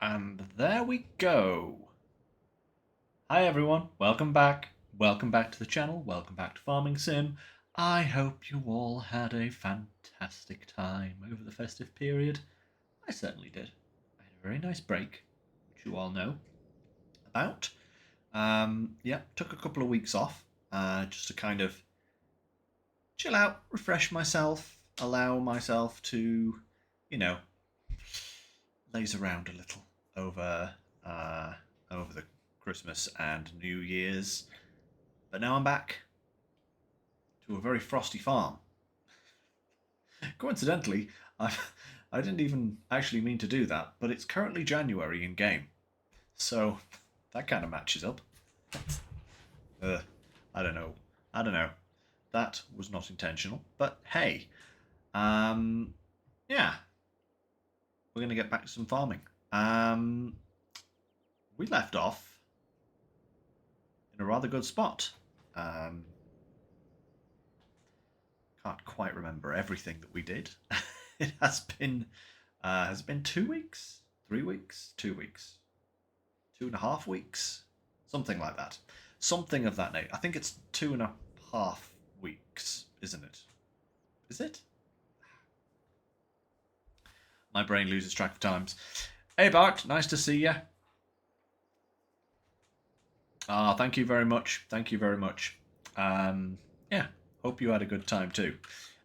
And there we go. Hi everyone, welcome back. Welcome back to the channel. Welcome back to Farming Sim. I hope you all had a fantastic time over the festive period. I certainly did. I had a very nice break, which you all know about. Yeah, took a couple of weeks off just to kind of chill out, refresh myself, allow myself to, you know, laze around a little over uh, over the Christmas and New Year's. But now I'm back to a very frosty farm. Coincidentally, I didn't even actually mean to do that, but it's currently January in game, so that kind of matches up. Uh, I don't know. I don't know. That was not intentional, but hey, um, yeah, we're gonna get back to some farming. Um, we left off in a rather good spot. Um, can't quite remember everything that we did. It has been 2 weeks, 3 weeks, 2 weeks, 2.5 weeks, something like that, something of that nature. I think it's 2.5 weeks, isn't it? Is it? My brain loses track of times. Hey Bart, nice to see you. Ah, thank you very much. Thank you very much. Yeah, hope you had a good time too.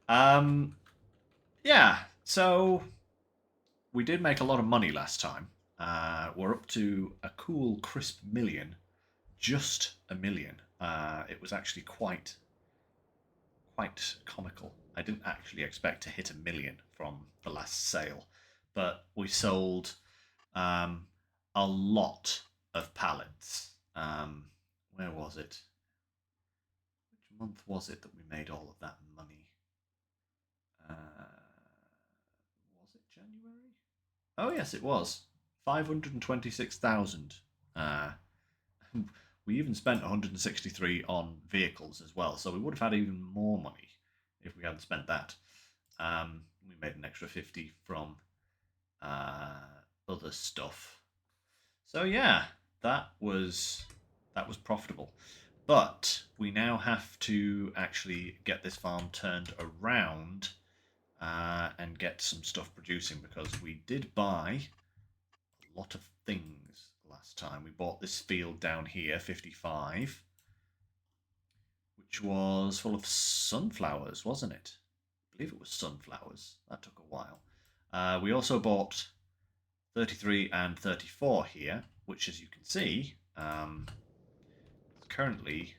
Um, yeah, so we did make a lot of money last time. We're up to a cool crisp million, just a million. It was actually quite comical. I didn't actually expect to hit a million from the last sale, but we sold um, a lot of pallets. Where was it? Which month was it that we made all of that money? Was it January? Oh yes, it was 526,000. Uh, we even spent 163 on vehicles as well, so we would have had even more money if we hadn't spent that. We made an extra 50 from other stuff. So yeah, that was profitable. But we now have to actually get this farm turned around and get some stuff producing because we did buy a lot of things last time. We bought this field down here, 55, which was full of sunflowers, wasn't it? I believe it was sunflowers. That took a while. We also bought 33 and 34 here, which, as you can see, is currently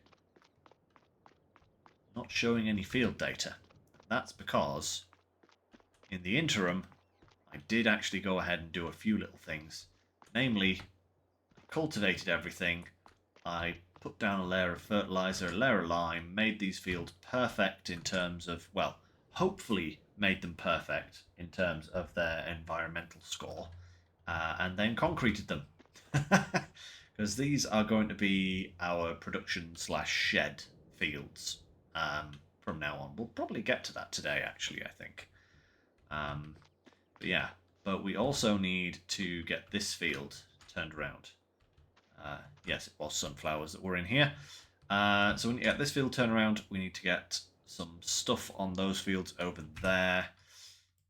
not showing any field data. That's because in the interim, I did actually go ahead and do a few little things. Namely, I cultivated everything, I put down a layer of fertilizer, a layer of lime, made these fields perfect in terms of, well, hopefully made them perfect in terms of their environmental score, and then concreted them. Because these are going to be our production slash shed fields from now on. We'll probably get to that today, actually, I think. But yeah, but we also need to get this field turned around. Yes, it was sunflowers that were in here. So when you get this field turned around, we need to get some stuff on those fields over there.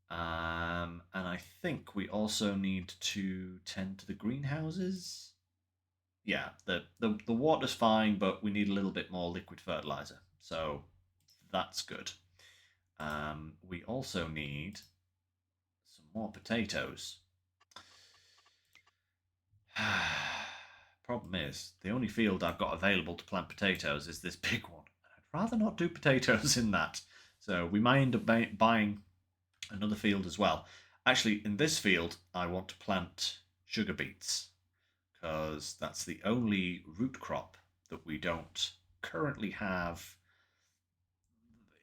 And I think we also need to tend to the greenhouses. Yeah, the water's fine, but we need a little bit more liquid fertilizer. So that's good. We also need some more potatoes. Problem is, the only field I've got available to plant potatoes is this big one. I'd rather not do potatoes in that. So we might end up buying another field as well. Actually, in this field, I want to plant sugar beets because that's the only root crop that we don't currently have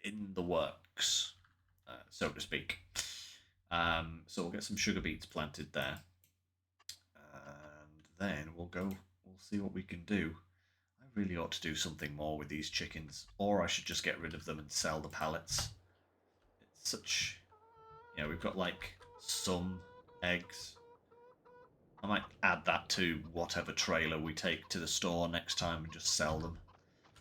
in the works, so to speak. So we'll get some sugar beets planted there, and then We'll see what we can do. I really ought to do something more with these chickens, or I should just get rid of them and sell the pallets. It's such, we've got like some eggs, I might add that to whatever trailer we take to the store next time and just sell them.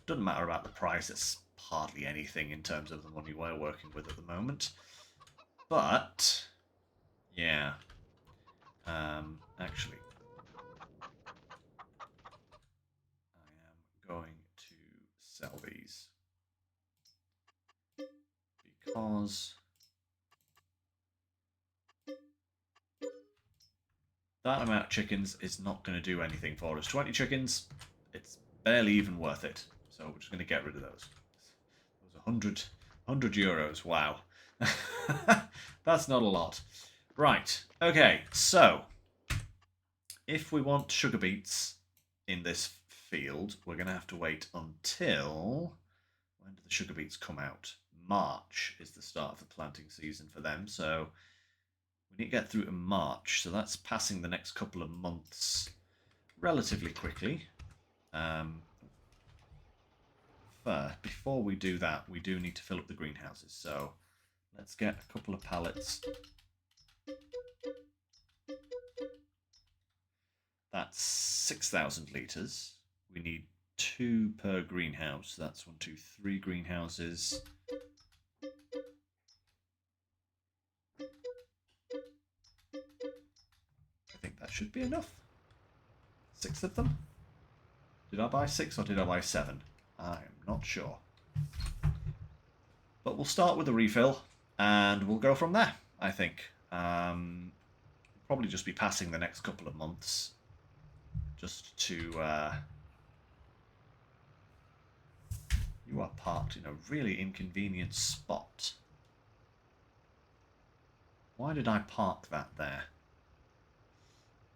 Doesn't matter about the price, it's hardly anything in terms of the money we're working with at the moment. But, yeah. Actually, I am going to sell these because that amount of chickens is not going to do anything for us. 20 chickens, it's barely even worth it. So we're just going to get rid of those. Those 100 euros, wow. That's not a lot. Right, okay, so if we want sugar beets in this field, we're going to have to wait until... When do the sugar beets come out? March is the start of the planting season for them, so we need to get through to March, so that's passing the next couple of months relatively quickly. Before we do that, we do need to fill up the greenhouses, so let's get a couple of pallets. That's 6,000 litres. We need 2 per greenhouse. That's 1, 2, 3 greenhouses. I think that should be enough. 6 of them? Did I buy 6 or did I buy 7? I'm not sure. But we'll start with a refill and we'll go from there, I think. Probably just be passing the next couple of months just to... You are parked in a really inconvenient spot. Why did I park that there?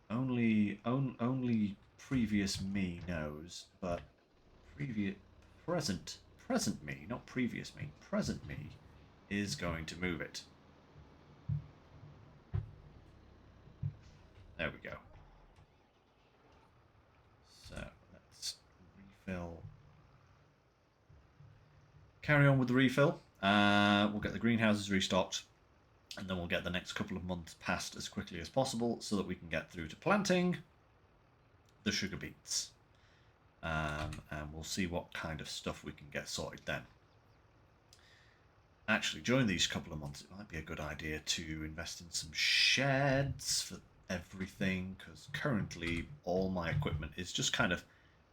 Only previous me knows, but present me, not previous me, present me is going to move it. There we go. So let's refill. Carry on with the refill. We'll get the greenhouses restocked, and then we'll get the next couple of months passed as quickly as possible so that we can get through to planting the sugar beets. And we'll see what kind of stuff we can get sorted then. Actually, during these couple of months, it might be a good idea to invest in some sheds for everything, because currently all my equipment is just kind of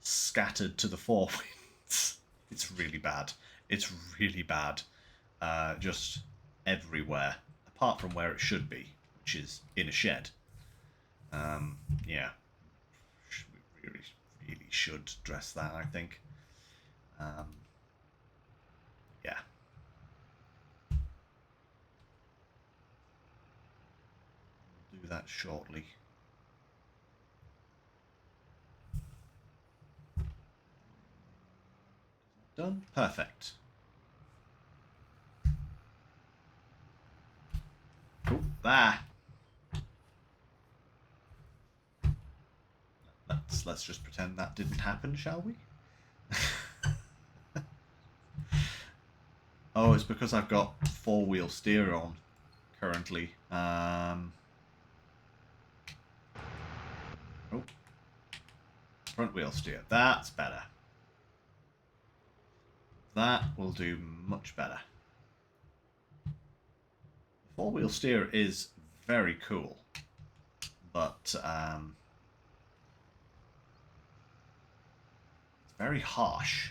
scattered to the four winds. It's really bad. It's really bad. Just everywhere, apart from where it should be, which is in a shed. Yeah. We really should dress that, I think. Yeah. We'll do that shortly. Done. Perfect. Cool. There. Let's just pretend that didn't happen, shall we? Oh, it's because I've got 4-wheel steer on currently. Oh. Front wheel steer. That's better. That will do much better. The 4-wheel steer is very cool, but it's very harsh.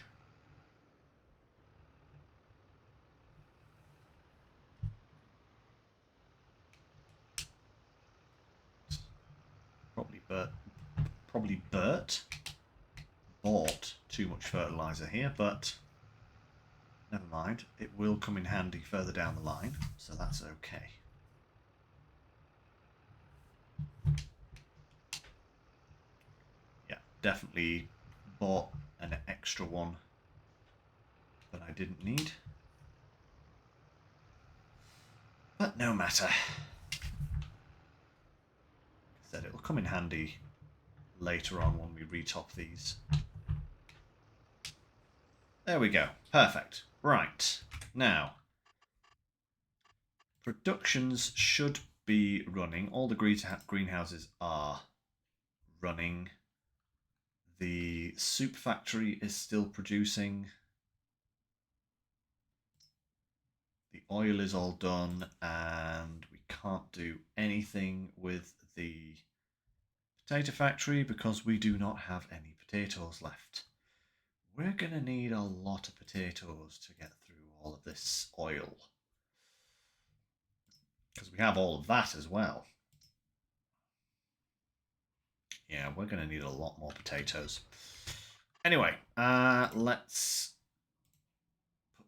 Probably Bert bought too much fertilizer here, but never mind. It will come in handy further down the line, so that's okay. Yeah, definitely bought an extra one that I didn't need. But no matter. Like I said, it'll come in handy later on when we retop these. There we go. Perfect. Right. Now, productions should be running. All the greenhouses are running. The soup factory is still producing. The oil is all done, and we can't do anything with the potato factory because we do not have any potatoes left. We're going to need a lot of potatoes to get through all of this oil. Because we have all of that as well. Yeah, we're going to need a lot more potatoes. Anyway, let's put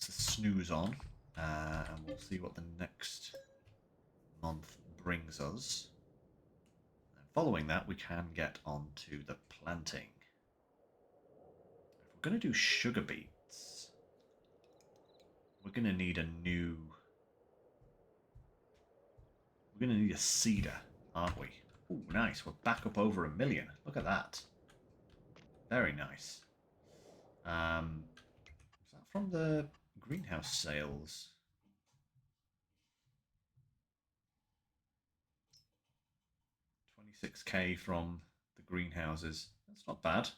the snooze on. And we'll see what the next month brings us. And following that, we can get on to the planting. If we're going to do sugar beets, we're going to need a new... We're going to need a seeder, aren't we? Ooh, nice. We're back up over 1 million. Look at that. Very nice. Is that from the greenhouse sales? 26k from the greenhouses. That's not bad.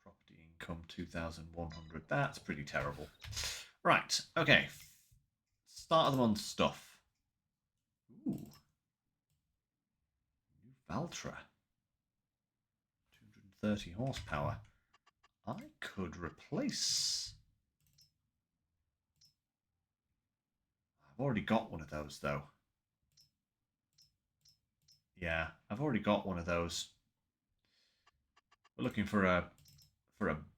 Property income 2,100. That's pretty terrible. Right, okay. Start of the month stuff. Ooh. New Valtra. 230 horsepower. I could replace... I've already got one of those, though. Yeah, I've already got one of those. We're looking for a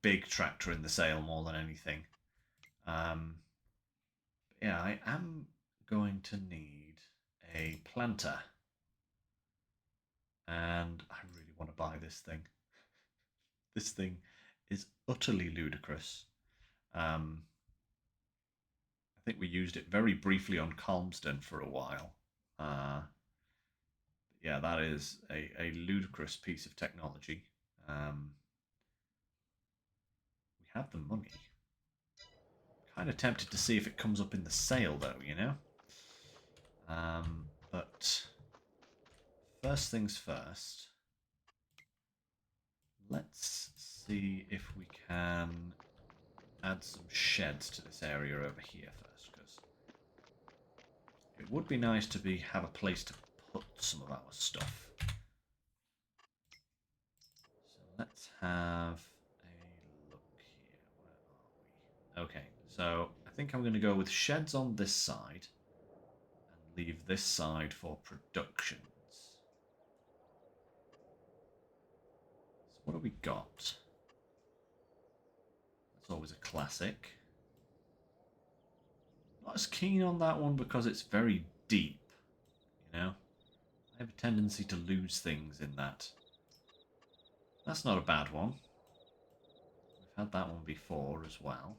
big tractor in the sale more than anything. Yeah, I am going to need a planter. And I really want to buy this thing. This thing is utterly ludicrous. I think we used it very briefly on Calmsden for a while. Yeah, that is a ludicrous piece of technology. We have the money. Kind of tempted to see if it comes up in the sale, though, you know? But first things first, let's see if we can add some sheds to this area over here first, because it would be nice to have a place to put some of our stuff. So let's have a look here. Where are we? Okay, so I think I'm going to go with sheds on this side and leave this side for productions. So what have we got? That's always a classic. Not as keen on that one because it's very deep, you know? I have a tendency to lose things in that. That's not a bad one. We've had that one before as well.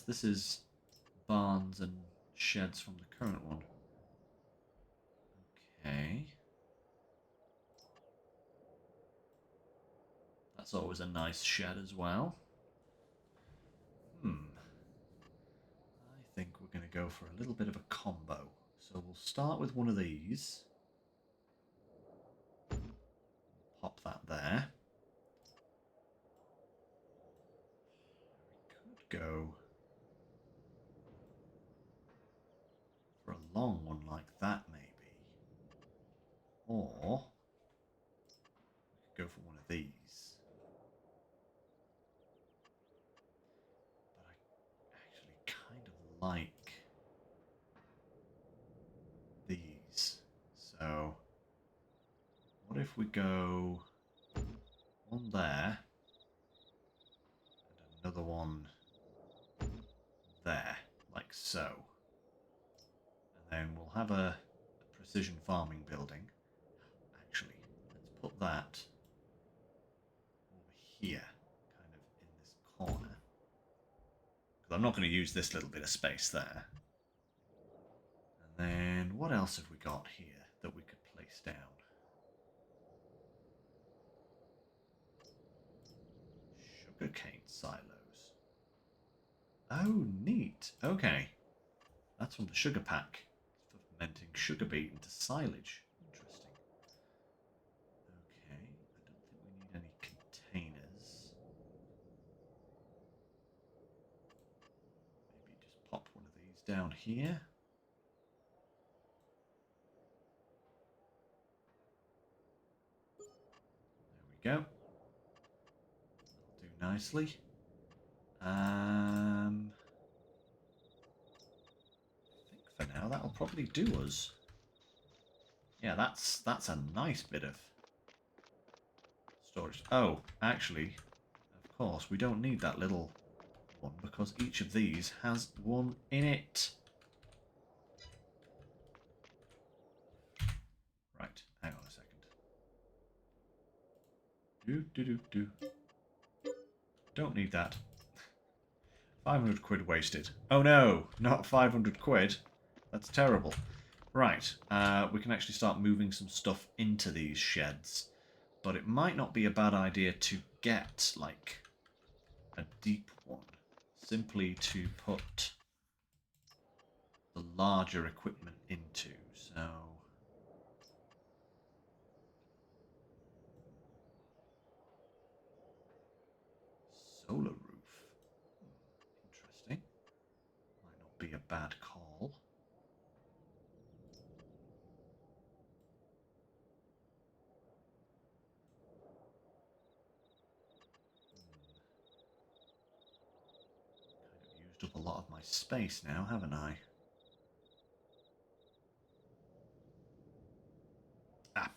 This is barns and sheds from the current one. Okay. That's always a nice shed as well. I think we're going to go for a little bit of a combo. So we'll start with one of these. Pop that there. We could go for a long one like that, maybe. Or we could go for one of these. But I actually kind of like these. So what if we go one there and another one there, like so. And then we'll have a precision farming building. Actually, let's put that over here, kind of in this corner. Because I'm not going to use this little bit of space there. And then what else have we got here that we could place down? Sugarcane silos. Oh, neat. Okay. That's from the sugar pack. For fermenting sugar beet into silage. Interesting. Okay. I don't think we need any containers. Maybe just pop one of these down here. There we go. That'll do nicely. I think for now that'll probably do us. Yeah, that's a nice bit of storage. Oh, actually, of course, we don't need that little one because each of these has one in it. Right, hang on a second. Do. Don't need that. 500 quid wasted. Oh no, not 500 quid. That's terrible. Right, we can actually start moving some stuff into these sheds. But it might not be a bad idea to get, like, a deep one. Simply to put the larger equipment into. So... solar roof. Interesting. Might not be a bad call. Kind of used up a lot of my space now, haven't I? Ah,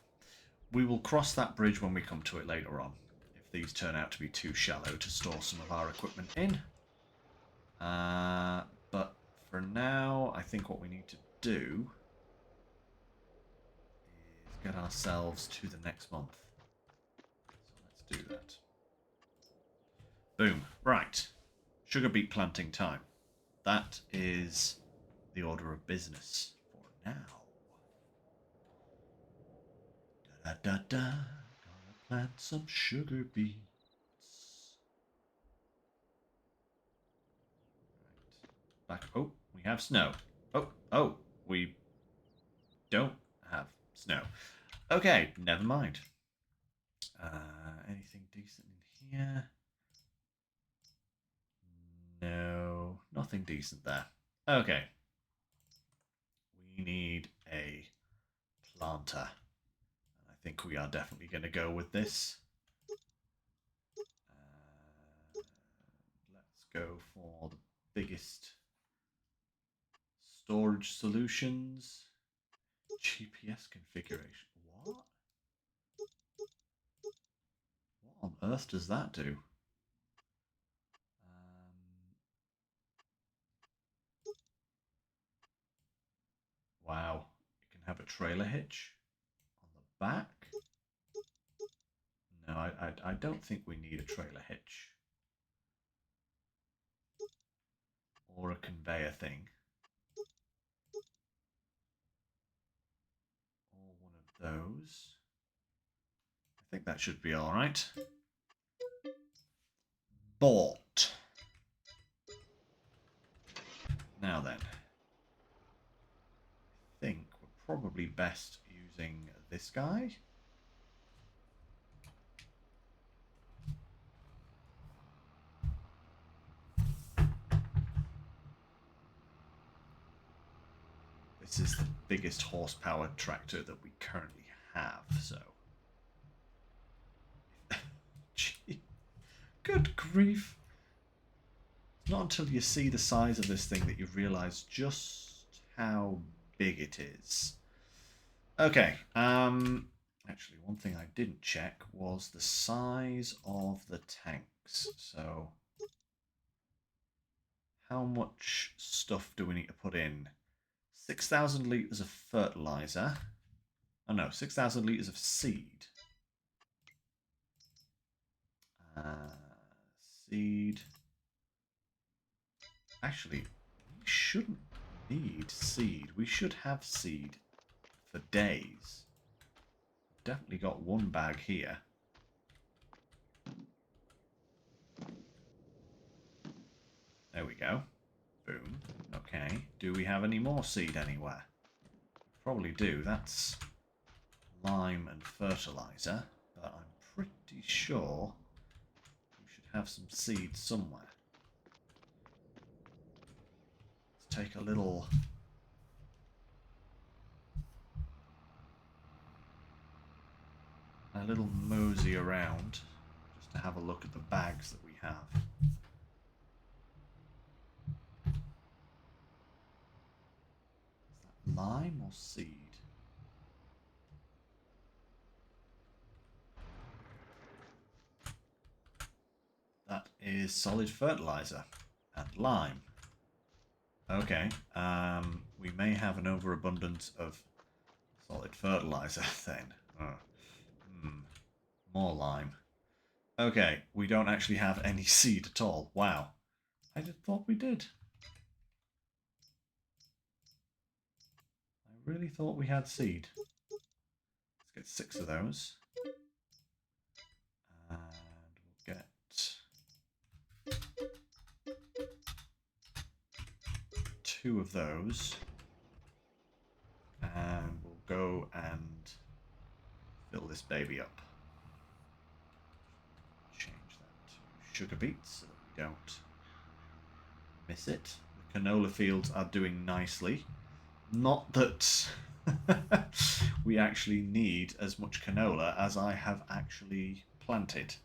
we will cross that bridge when we come to it later on. If these turn out to be too shallow to store some of our equipment in. But for now, I think what we need to do is get ourselves to the next month. So let's do that. Boom. Right. Sugar beet planting time. That is the order of business for now. Da da da. Gonna plant some sugar beets. Right. Back. Oh, we have snow. Oh, we don't have snow. Okay, never mind. Anything decent in here? No, nothing decent there. Okay. We need a planter. I think we are definitely going to go with this. Let's go for the biggest storage solutions. GPS configuration. What? What on earth does that do? Wow. You can have a trailer hitch on the back. No, I don't think we need a trailer hitch. Or a conveyor thing. Or one of those. I think that should be alright. Bought. Now then. I think we're probably best using this guy. This is the biggest horsepower tractor that we currently have, so... Gee. Good grief. It's not until you see the size of this thing that you realise just how big it is. Okay, actually one thing I didn't check was the size of the tanks. So, how much stuff do we need to put in? 6,000 litres of fertiliser. Oh no, 6,000 litres of seed. Seed. Actually, we shouldn't need seed. We should have seed for days. Definitely got one bag here. There we go. Boom. Okay. Do we have any more seed anywhere? Probably do. That's lime and fertilizer. But I'm pretty sure we should have some seed somewhere. Let's take a little mosey around just to have a look at the bags that we have. Is that lime or seed? That is solid fertilizer and lime. Okay, we may have an overabundance of solid fertilizer then. More lime. Okay, we don't actually have any seed at all. Wow. I just thought we did. I really thought we had seed. Let's get 6 of those. And we'll get 2 of those. And we'll go and fill this baby up. Change that to sugar beets so that we don't miss it. The canola fields are doing nicely. Not that we actually need as much canola as I have actually planted.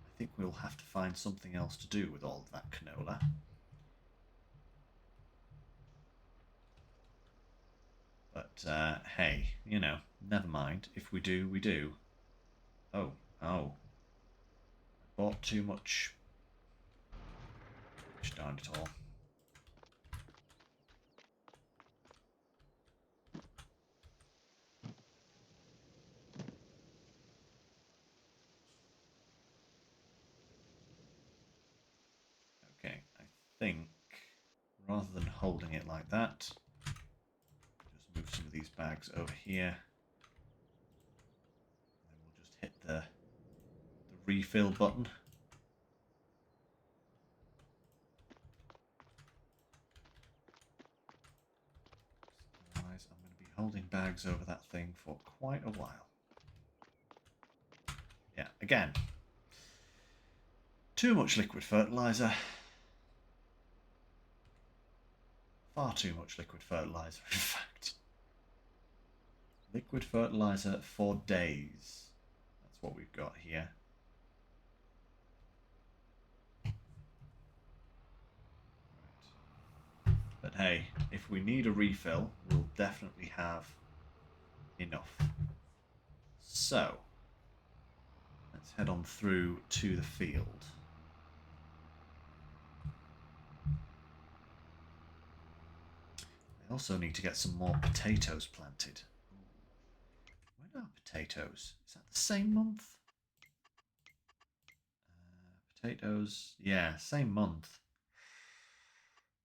I think we'll have to find something else to do with all of that canola. But, hey, you know, never mind. If we do, we do. Oh. I bought too much. Gosh darn it all. Okay, I think rather than holding it like that, just move some of these bags over here. And then we'll just hit the refill button. Otherwise, I'm going to be holding bags over that thing for quite a while. Yeah, again, too much liquid fertilizer. Far too much liquid fertilizer, in fact. Liquid fertilizer for days. That's what we've got here. Right. But hey, if we need a refill, we'll definitely have enough. So, let's head on through to the field. I also need to get some more potatoes planted. When are potatoes? Is that the same month? Potatoes, yeah, same month.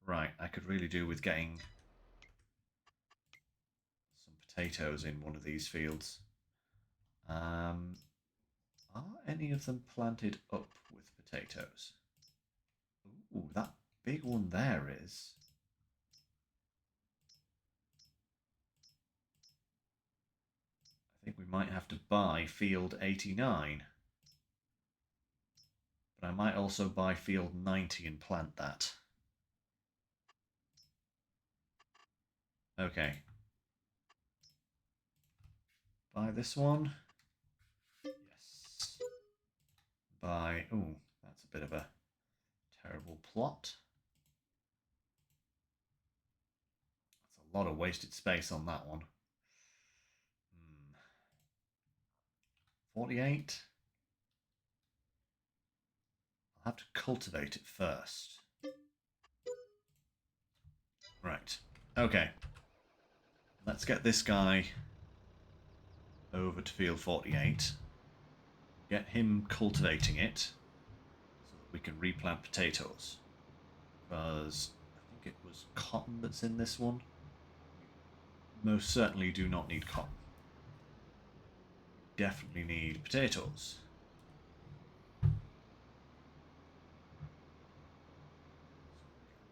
Right, I could really do with getting some potatoes in one of these fields. Are any of them planted up with potatoes? Ooh, that big one there is. I think we might have to buy field 89. But I might also buy field 90 and plant that. Okay. Buy this one. Yes. Buy... Ooh, that's a bit of a terrible plot. That's a lot of wasted space on that one. 48. I'll have to cultivate it first. Right. Okay. Let's get this guy over to field 48. Get him cultivating it so that we can replant potatoes. Because I think it was cotton that's in this one. Most certainly do not need cotton. Definitely need potatoes.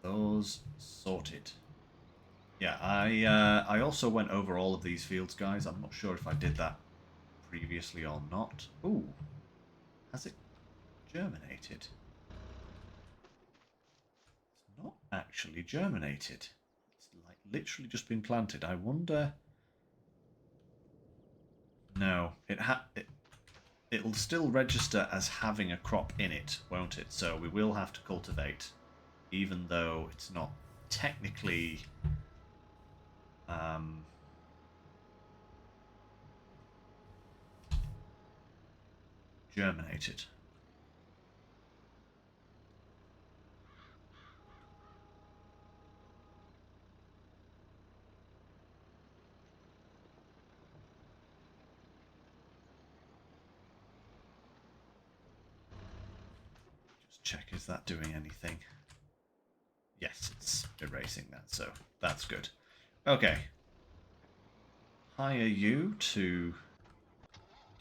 those sorted. Yeah, I also went over all of these fields, guys. I'm not sure if I did that previously or not. Ooh, has it germinated? It's not actually germinated. It's like literally just been planted. I wonder. No, it'll still register as having a crop in it, won't it? So we will have to cultivate, even though it's not technically germinated. Just check, is that doing anything? Yes, it's erasing that, so that's good. Okay. Hire you to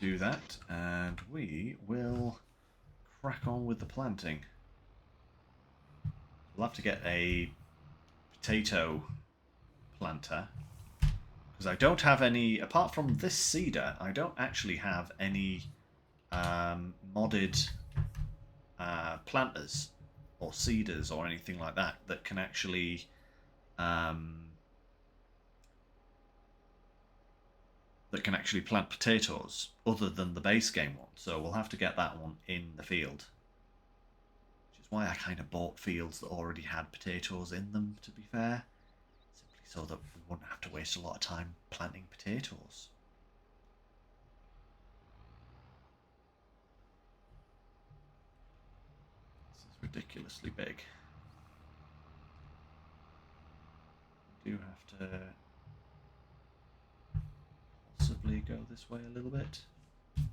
do that, and we will crack on with the planting. We'll have to get a potato planter, because I don't have any, apart from this cedar, I don't actually have any modded planters or seeders or anything like that that can actually plant potatoes other than the base game one. So we'll have to get that one in the field, which is why I kind of bought fields that already had potatoes in them, to be fair, simply so that we wouldn't have to waste a lot of time planting potatoes. This is ridiculously big. We do have to possibly go this way a little bit. No,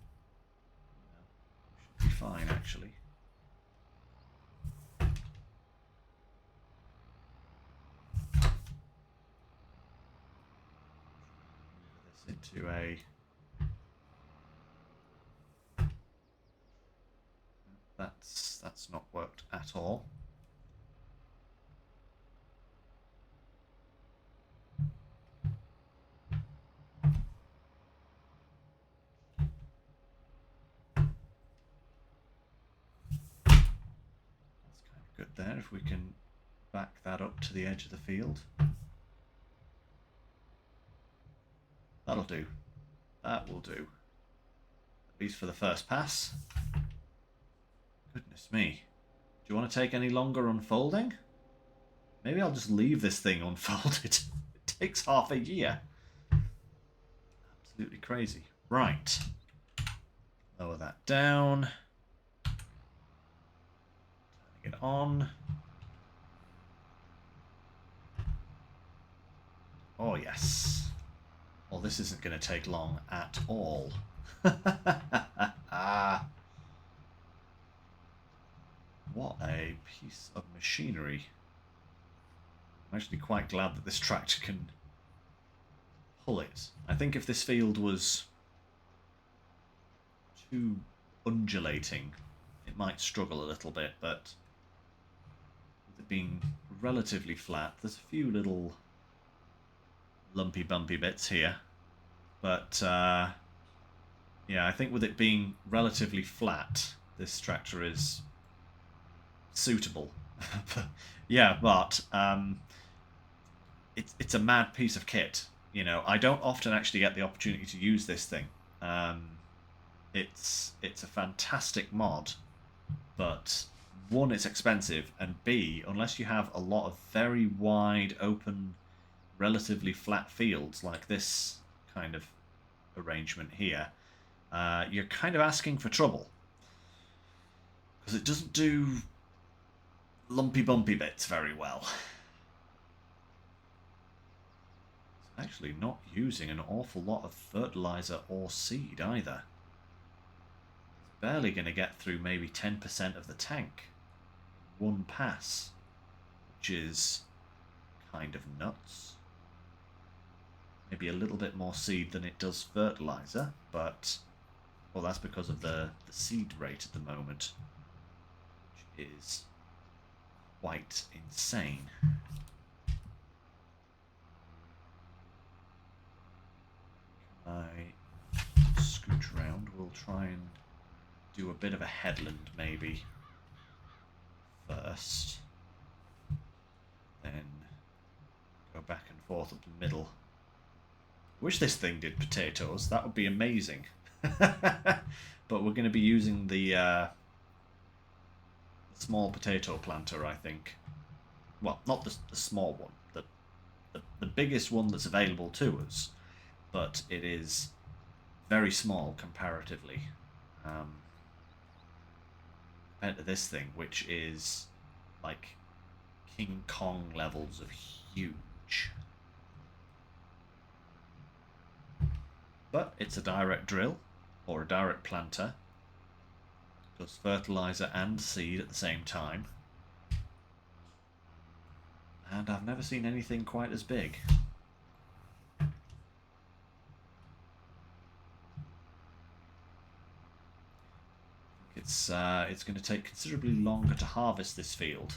should be fine actually. Move this into a that's not worked at all. Good there, if we can back that up to the edge of the field. That'll do. That will do. At least for the first pass. Goodness me. Do you want to take any longer unfolding? Maybe I'll just leave this thing unfolded. It takes half a year. Absolutely crazy. Right. Lower that down. Turning it on. Oh, yes. Well, this isn't going to take long at all. What a piece of machinery. I'm actually quite glad that this tractor can pull it. I think if this field was too undulating, it might struggle a little bit, but with it being relatively flat, there's a few little lumpy bumpy bits here, but yeah, I think with it being relatively flat, this tractor is suitable. Yeah, but it's a mad piece of kit. You know, I don't often actually get the opportunity to use this thing. It's a fantastic mod, but one, it's expensive, and B, unless you have a lot of very wide open, relatively flat fields like this kind of arrangement here, you're kind of asking for trouble, because it doesn't do lumpy bumpy bits very well. It's actually not using an awful lot of fertilizer or seed either. It's barely going to get through maybe 10% of the tank in one pass, which is kind of nuts. Maybe a little bit more seed than it does fertilizer, but well, that's because of the seed rate at the moment, which is quite insane. I scoot around. We'll try and do a bit of a headland maybe first. Then go back and forth up the middle. Wish this thing did potatoes. That would be amazing. But we're going to be using the small potato planter, I think. Well, not the small one. The biggest one that's available to us. But it is very small comparatively. Compared to this thing, which is like King Kong levels of huge. But it's a direct drill, or a direct planter. Does fertilizer and seed at the same time. And I've never seen anything quite as big. It's going to take considerably longer to harvest this field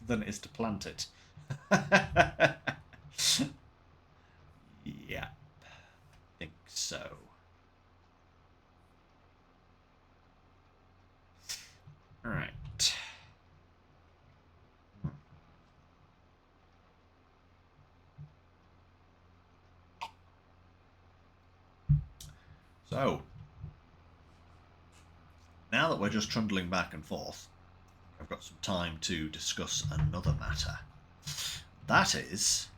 than it is to plant it. Yeah, I think so. All right. So, now that we're just trundling back and forth, I've got some time to discuss another matter. That is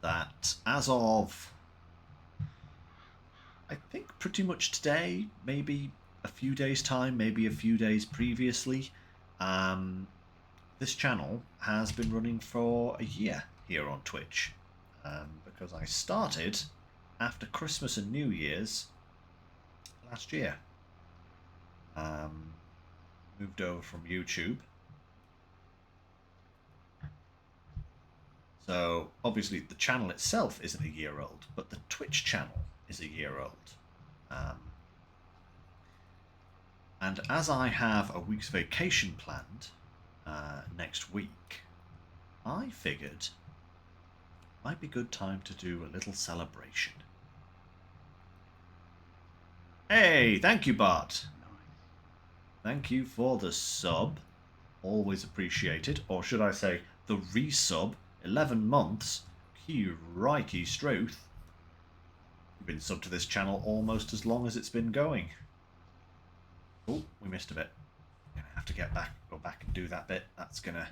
that as of, I think pretty much today, maybe a few days' time, maybe a few days previously, this channel has been running for a year here on Twitch. Because I started after Christmas and New Year's last year. Moved over from YouTube. So obviously the channel itself isn't a year old, but the Twitch channel is a year old. And as I have a week's vacation planned next week, I figured it might be a good time to do a little celebration. Hey, thank you, Bart. Thank you for the sub. Always appreciated. Or should I say, the resub. 11 months. Crikey Struth. You've been subbed to this channel almost as long as it's been going. Oh, we missed a bit. I'm going to have to go back and do that bit. That's going to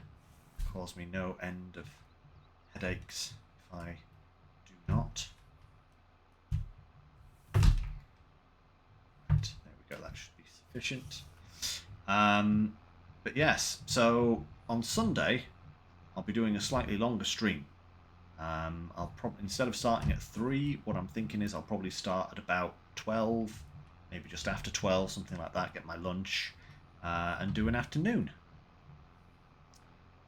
cause me no end of headaches if I do not. Right, there we go. That should be sufficient. But yes, so on Sunday I'll be doing a slightly longer stream. I'll probably, instead of starting at 3, what I'm thinking is I'll probably start at about 12, maybe just after 12, something like that, get my lunch, and do an afternoon.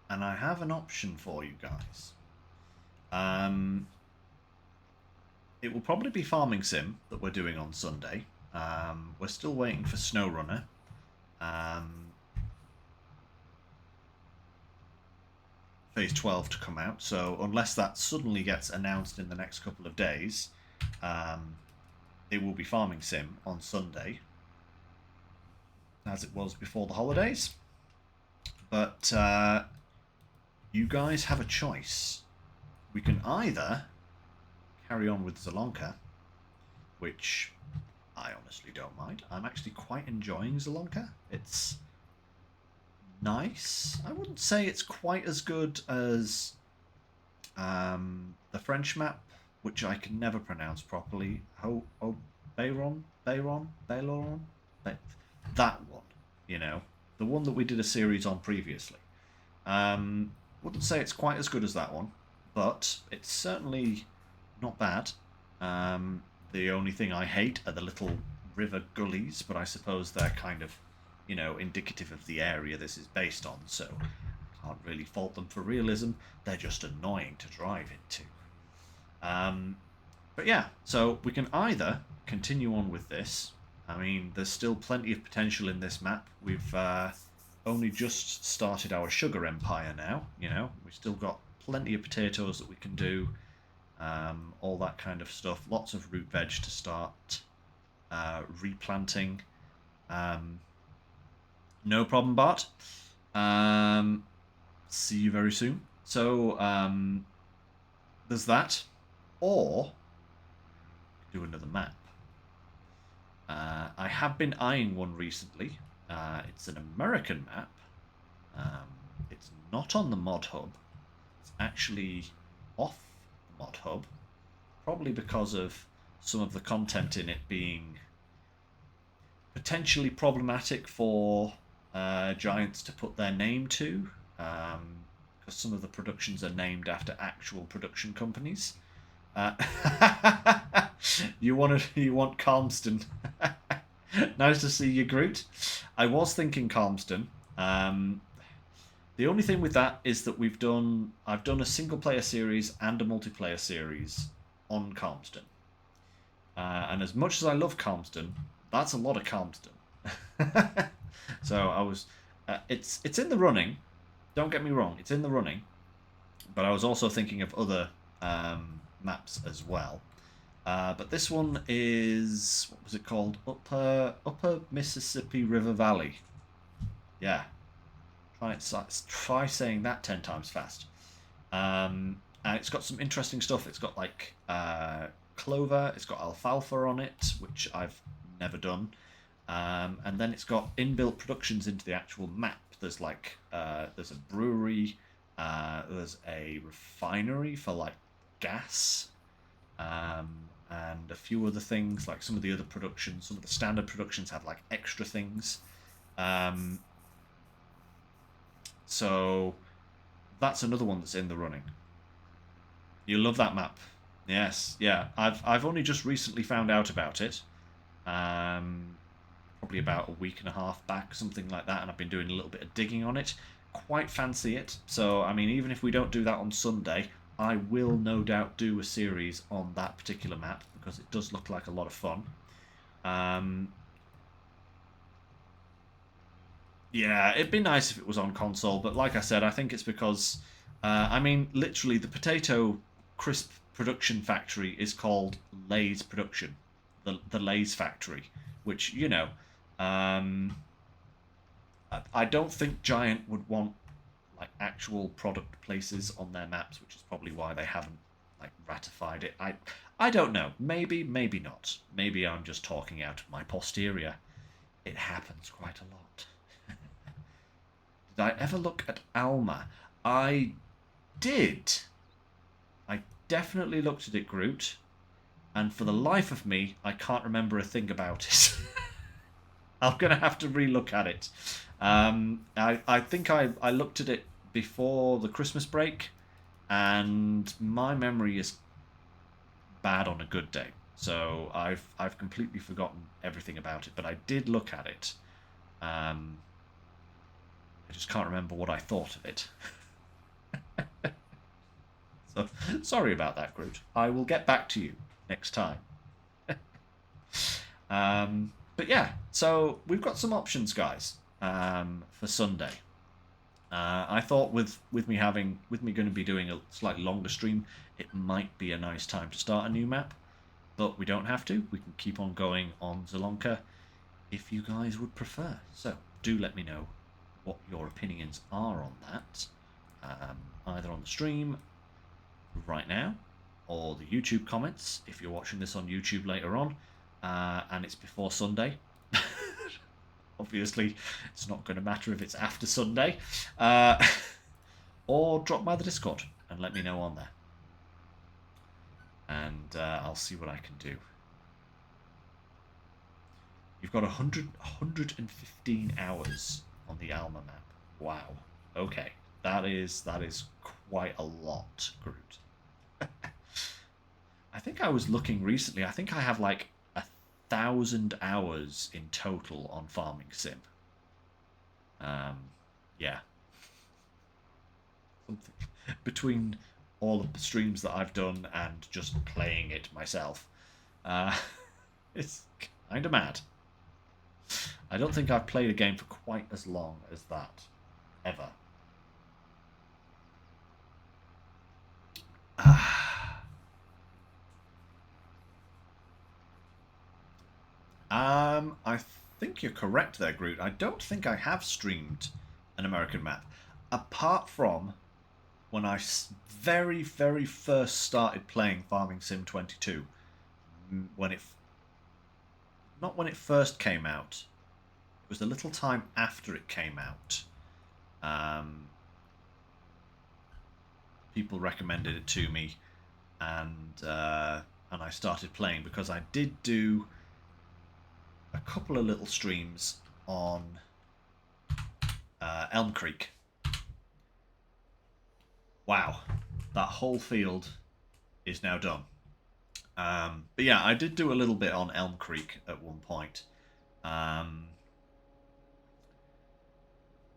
And I have an option for you guys. It will probably be Farming Sim that we're doing on Sunday. We're still waiting for SnowRunner. Phase 12 to come out, so unless that suddenly gets announced in the next couple of days, it will be Farming Sim on Sunday, as it was before the holidays. But you guys have a choice. We can either carry on with Zielonka, which I honestly don't mind. I'm actually quite enjoying Zielonka. It's nice. I wouldn't say it's quite as good as the French map, which I can never pronounce properly. Bayron, that one. You know, the one that we did a series on previously. Wouldn't say it's quite as good as that one, but it's certainly not bad. The only thing I hate are the little river gullies, but I suppose they're kind of, you know, indicative of the area this is based on, so can't really fault them for realism. They're just annoying to drive into. But yeah, so we can either continue on with this. I mean, there's still plenty of potential in this map. We've only just started our sugar empire now. You know, we've still got plenty of potatoes that we can do, all that kind of stuff. Lots of root veg to start replanting. No problem, Bart. See you very soon. So there's that, or do another map. I have been eyeing one recently. It's an American map. It's not on the mod hub. It's actually off the mod hub, probably because of some of the content in it being potentially problematic for Giants to put their name to, because some of the productions are named after actual production companies. You want Calmston. Nice to see you, Groot. I was thinking Calmston. The only thing with that is that I've done a single player series and a multiplayer series on Calmston. And as much as I love Calmston, that's a lot of Calmston. So I was it's in the running. Don't get me wrong, it's in the running. But I was also thinking of other maps as well. But this one is, what was it called? Upper Mississippi River Valley. Yeah. Try saying that 10 times fast. And it's got some interesting stuff. It's got like clover. It's got alfalfa on it, which I've never done. And then it's got inbuilt productions into the actual map. There's like there's a brewery. There's a refinery for like gas. And a few other things, like some of the other productions. Some of the standard productions have like extra things. So that's another one that's in the running. You love that map. Yes, yeah. I've only just recently found out about it. Probably about a week and a half back, something like that, and I've been doing a little bit of digging on it. Quite fancy it. So, I mean, even if we don't do that on Sunday, I will no doubt do a series on that particular map, because it does look like a lot of fun. Yeah, it'd be nice if it was on console, but like I said, I think it's because, I mean, literally the potato crisp production factory is called Lay's Production, the Lay's factory, which, you know, I don't think Giant would want like actual product places on their maps, which is probably why they haven't like ratified it. I don't know. Maybe not. Maybe I'm just talking out of my posterior. It happens quite a lot. Did I ever look at Alma? I did. I definitely looked at it, Groot. And for the life of me, I can't remember a thing about it. I'm going to have to re-look at it. I think I looked at it before the Christmas break, and my memory is bad on a good day. So I've completely forgotten everything about it, but I did look at it. I just can't remember what I thought of it. So sorry about that, Groot. I will get back to you next time. But yeah, so we've got some options, guys, for Sunday. I thought with me going to be doing a slightly longer stream, it might be a nice time to start a new map, but we don't have to. We can keep on going on Zielonka if you guys would prefer. So do let me know what your opinions are on that, either on the stream right now or the YouTube comments if you're watching this on YouTube later on, and it's before Sunday. Obviously, it's not going to matter if it's after Sunday. Or drop by the Discord and let me know on there. And I'll see what I can do. You've got 115 hours on the Alma map. Wow. Okay. That is quite a lot, Groot. I think I was looking recently. I think I have like 1,000 hours in total on Farming Sim. Yeah. Something between all of the streams that I've done and just playing it myself. It's kind of mad. I don't think I've played a game for quite as long as that, ever. I think you're correct there, Groot. I don't think I have streamed an American map, apart from when I very, very first started playing Farming Sim 22. When it, not when it first came out, it was a little time after it came out. People recommended it to me, and I started playing because I did do a couple of little streams on Elm Creek. Wow, that whole field is now done. But yeah, I did do a little bit on Elm Creek at one point.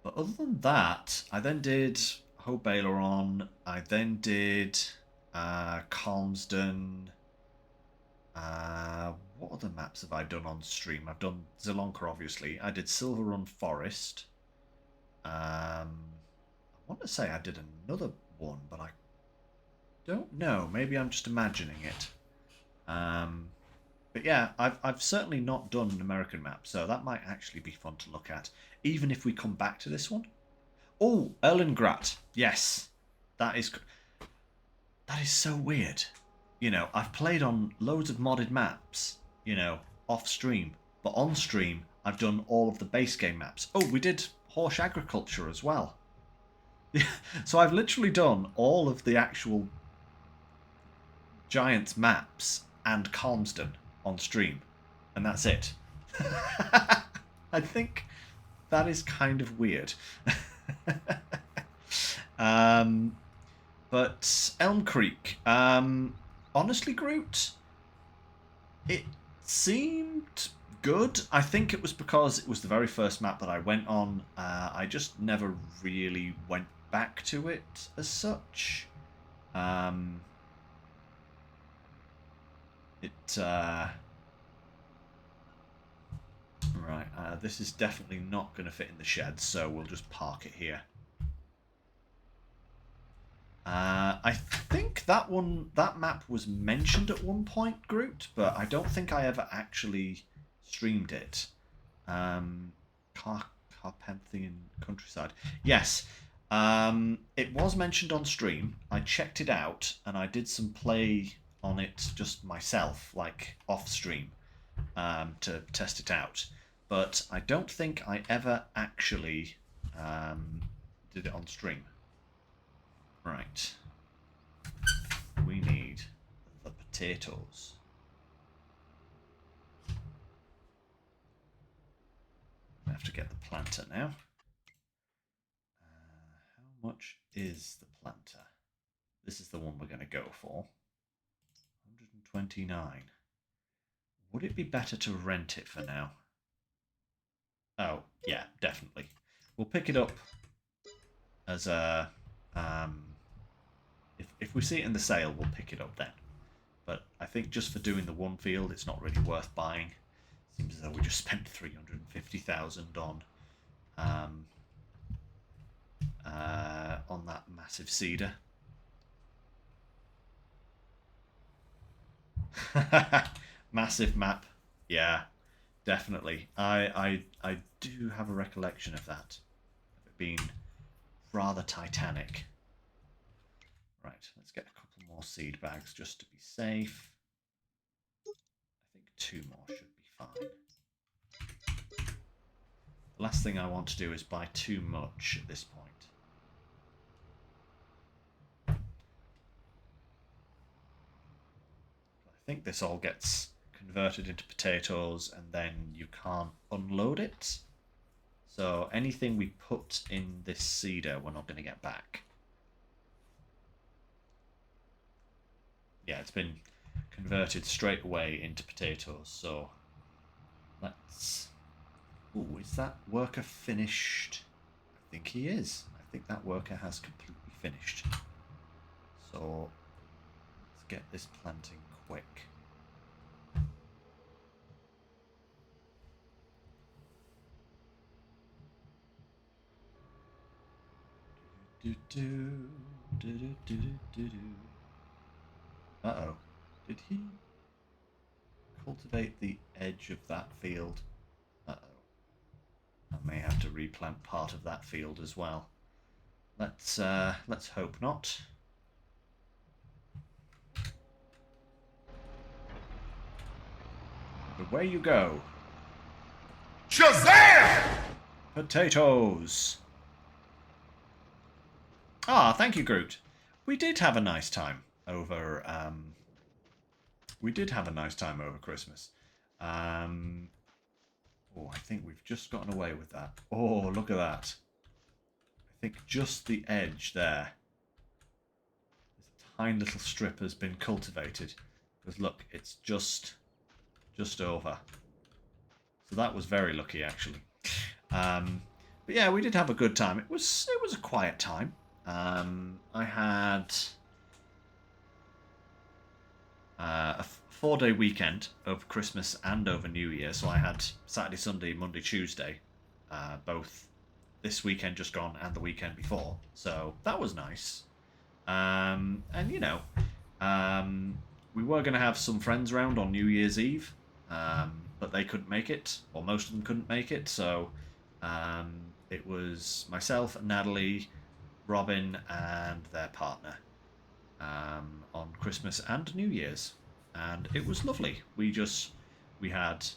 But other than that, I then did Hope Baileron. I then did Calmsden. What other maps have I done on stream? I've done Zielonka, obviously. I did Silver Run Forest. I want to say I did another one, but I don't know. Maybe I'm just imagining it. But yeah, I've certainly not done an American map, so that might actually be fun to look at, even if we come back to this one. Oh, Erlengrat. Yes, that is so weird. You know, I've played on loads of modded maps, you know, off stream, but on stream I've done all of the base game maps. Oh, we did Horse Agriculture as well. So I've literally done all of the actual Giants maps and Calmsden on stream, and that's it. I think that is kind of weird. But Elm Creek, honestly, Groot, it seemed good. I think it was because it was the very first map that I went on. I just never really went back to it as such. Right, this is definitely not going to fit in the shed, so we'll just park it here. I think that map was mentioned at one point, Groot, but I don't think I ever actually streamed it. Carpathian Countryside. Yes, it was mentioned on stream. I checked it out, and I did some play on it just myself, like off stream, to test it out. But I don't think I ever actually did it on stream. Right. We need the potatoes. I have to get the planter now. How much is the planter? This is the one we're going to go for. 129. Would it be better to rent it for now? Oh, yeah, definitely. We'll pick it up as a... if we see it in the sale, we'll pick it up then. But I think just for doing the one field, it's not really worth buying. Seems as though we just spent 350,000 on that massive cedar. Massive map. Yeah, definitely. I do have a recollection of that. Of it being rather titanic. Right, let's get a couple more seed bags just to be safe. I think 2 more should be fine. The last thing I want to do is buy too much at this point. I think this all gets converted into potatoes and then you can't unload it. So anything we put in this cedar, we're not going to get back. Yeah, it's been converted straight away into potatoes. So let's... Ooh, is that worker finished? I think he is. I think that worker has completely finished. So let's get this planting quick. Uh-oh. Did he cultivate the edge of that field? Uh-oh. I may have to replant part of that field as well. Let's hope not. Away you go. Shazam! Potatoes. Ah, thank you, Groot. We did have a nice time over. We did have a nice time over Christmas. Oh, I think we've just gotten away with that. Oh, look at that. I think just the edge there. This tiny little strip has been cultivated. Because look, it's just over. So that was very lucky, actually. But yeah, we did have a good time. It was a quiet time. I had a 4-day weekend over Christmas and over New Year. So I had Saturday, Sunday, Monday, Tuesday, both this weekend just gone and the weekend before. So that was nice. And you know, we were going to have some friends around on New Year's Eve, but they couldn't make it, or most of them couldn't make it. So it was myself, Natalie, Robin, and their partner on Christmas and New Year's, and it was lovely. We had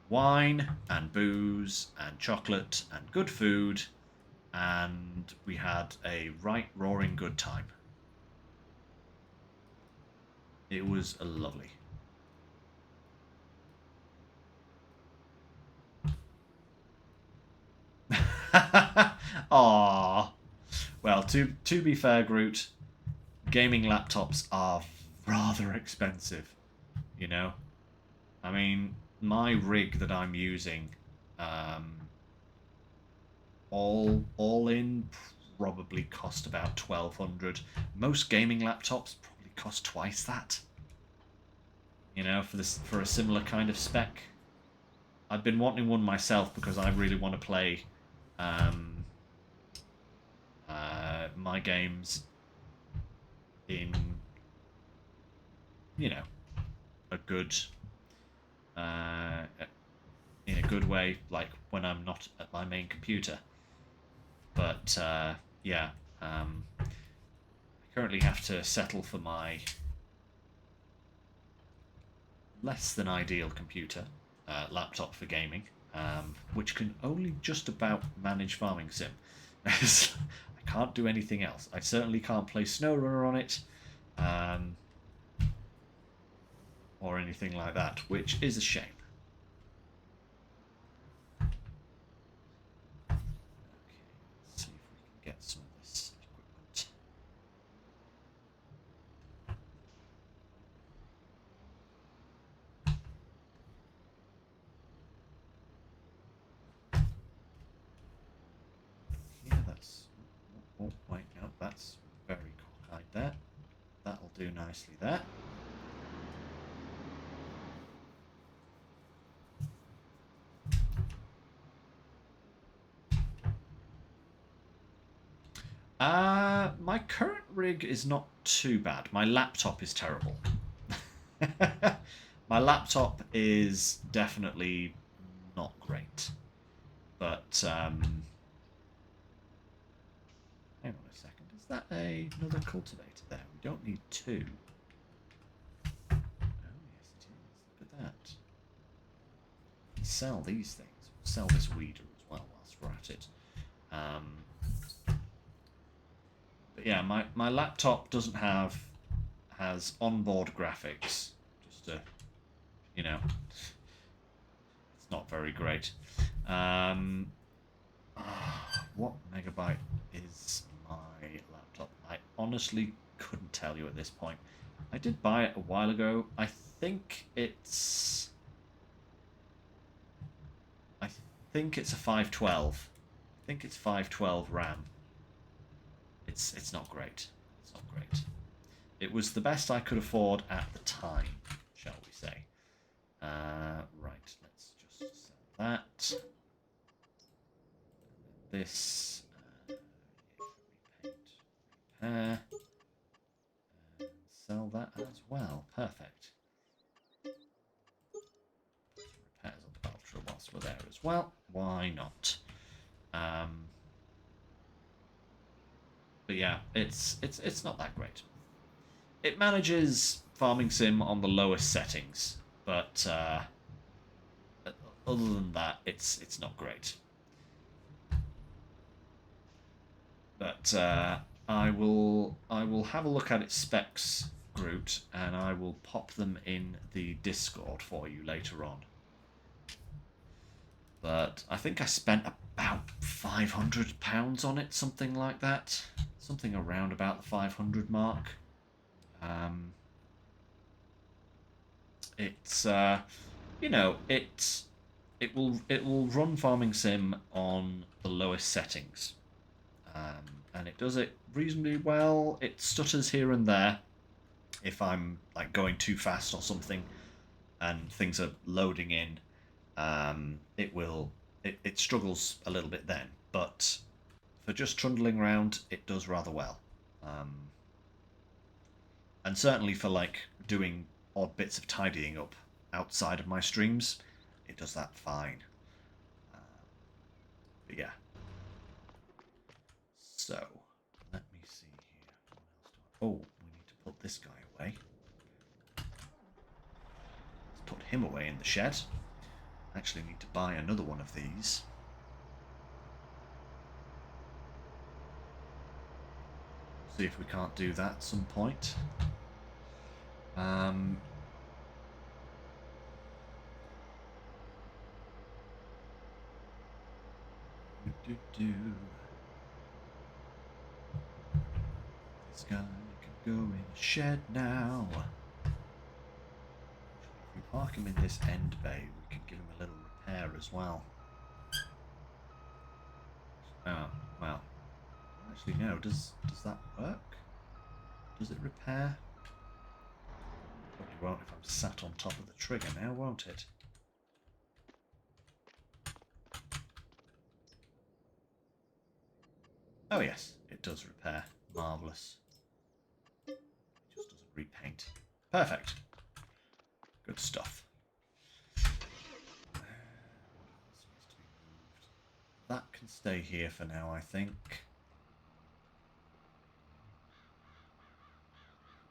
wine and booze and chocolate and good food, and we had a right roaring good time. It was lovely. Aww. Well, to be fair, Groot, gaming laptops are rather expensive, you know? I mean, my rig that I'm using, all in, probably cost about 1,200. Most gaming laptops probably cost twice that. You know, for a similar kind of spec. I've been wanting one myself because I really want to play my games in, you know, a good in a good way, like when I'm not at my main computer. But yeah, I currently have to settle for my less than ideal computer laptop for gaming, which can only just about manage Farming Sim. I can't do anything else. I certainly can't play SnowRunner on it, or anything like that, which is a shame. Okay, let's see if we can get some of this equipment. Yeah, that's... Oh, wait, no, that's very cockeyed there. That'll do nicely there. My current rig is not too bad. My laptop is terrible. My laptop is definitely not great. But, hang on a second. Is that another cultivator there? We don't need two. Oh, yes it is. Look at that. We sell these things. We'll sell this weeder as well whilst we're at it. But yeah, my laptop has onboard graphics. Just to, you know, it's not very great. What megabyte is my laptop? I honestly couldn't tell you at this point. I did buy it a while ago. I think it's a 512. I think it's 512 RAM. It's not great. It's not great. It was the best I could afford at the time, shall we say. Right, let's just sell that. This, yeah, repair. And sell that as well. Perfect. Put some repairs on the Ultra whilst we're there as well. Why not? But yeah, it's not that great. It manages farming sim on the lowest settings, but other than that, it's not great. But I will have a look at its specs, Groot, and I will pop them in the Discord for you later on. But I think I spent about £500 on it, something like that, something around about the 500 mark. It's you know, it will run farming sim on the lowest settings, and it does it reasonably well. It stutters here and there if I'm like going too fast or something, and things are loading in. It struggles a little bit then, but for just trundling around, it does rather well. And certainly for like doing odd bits of tidying up outside of my streams, it does that fine. But yeah. So, let me see here. What else do I... Oh, we need to put this guy away. Let's put him away in the shed. Actually need to buy another one of these. See if we can't do that at some point. This guy can go in the shed now. If we park him in this end bay, we can give him a little repair as well. Oh, well. Actually, no. Does that work? Does it repair? Probably won't if I'm sat on top of the trigger now, won't it? Oh yes, it does repair. Marvellous. It just doesn't repaint. Perfect. Good stuff. What else needs to be moved? That can stay here for now, I think.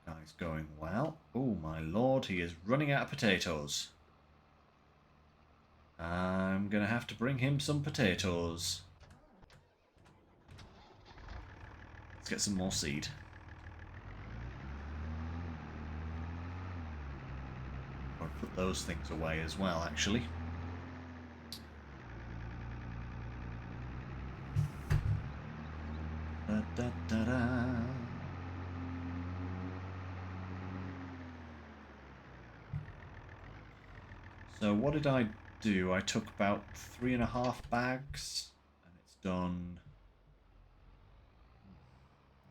Guy's going well. Oh my lord, he is running out of potatoes. I'm going to have to bring him some potatoes. Let's get some more seed. I'll put those things away as well, actually. Da, da, da, da. So what did I do? I took about 3.5 bags, and it's done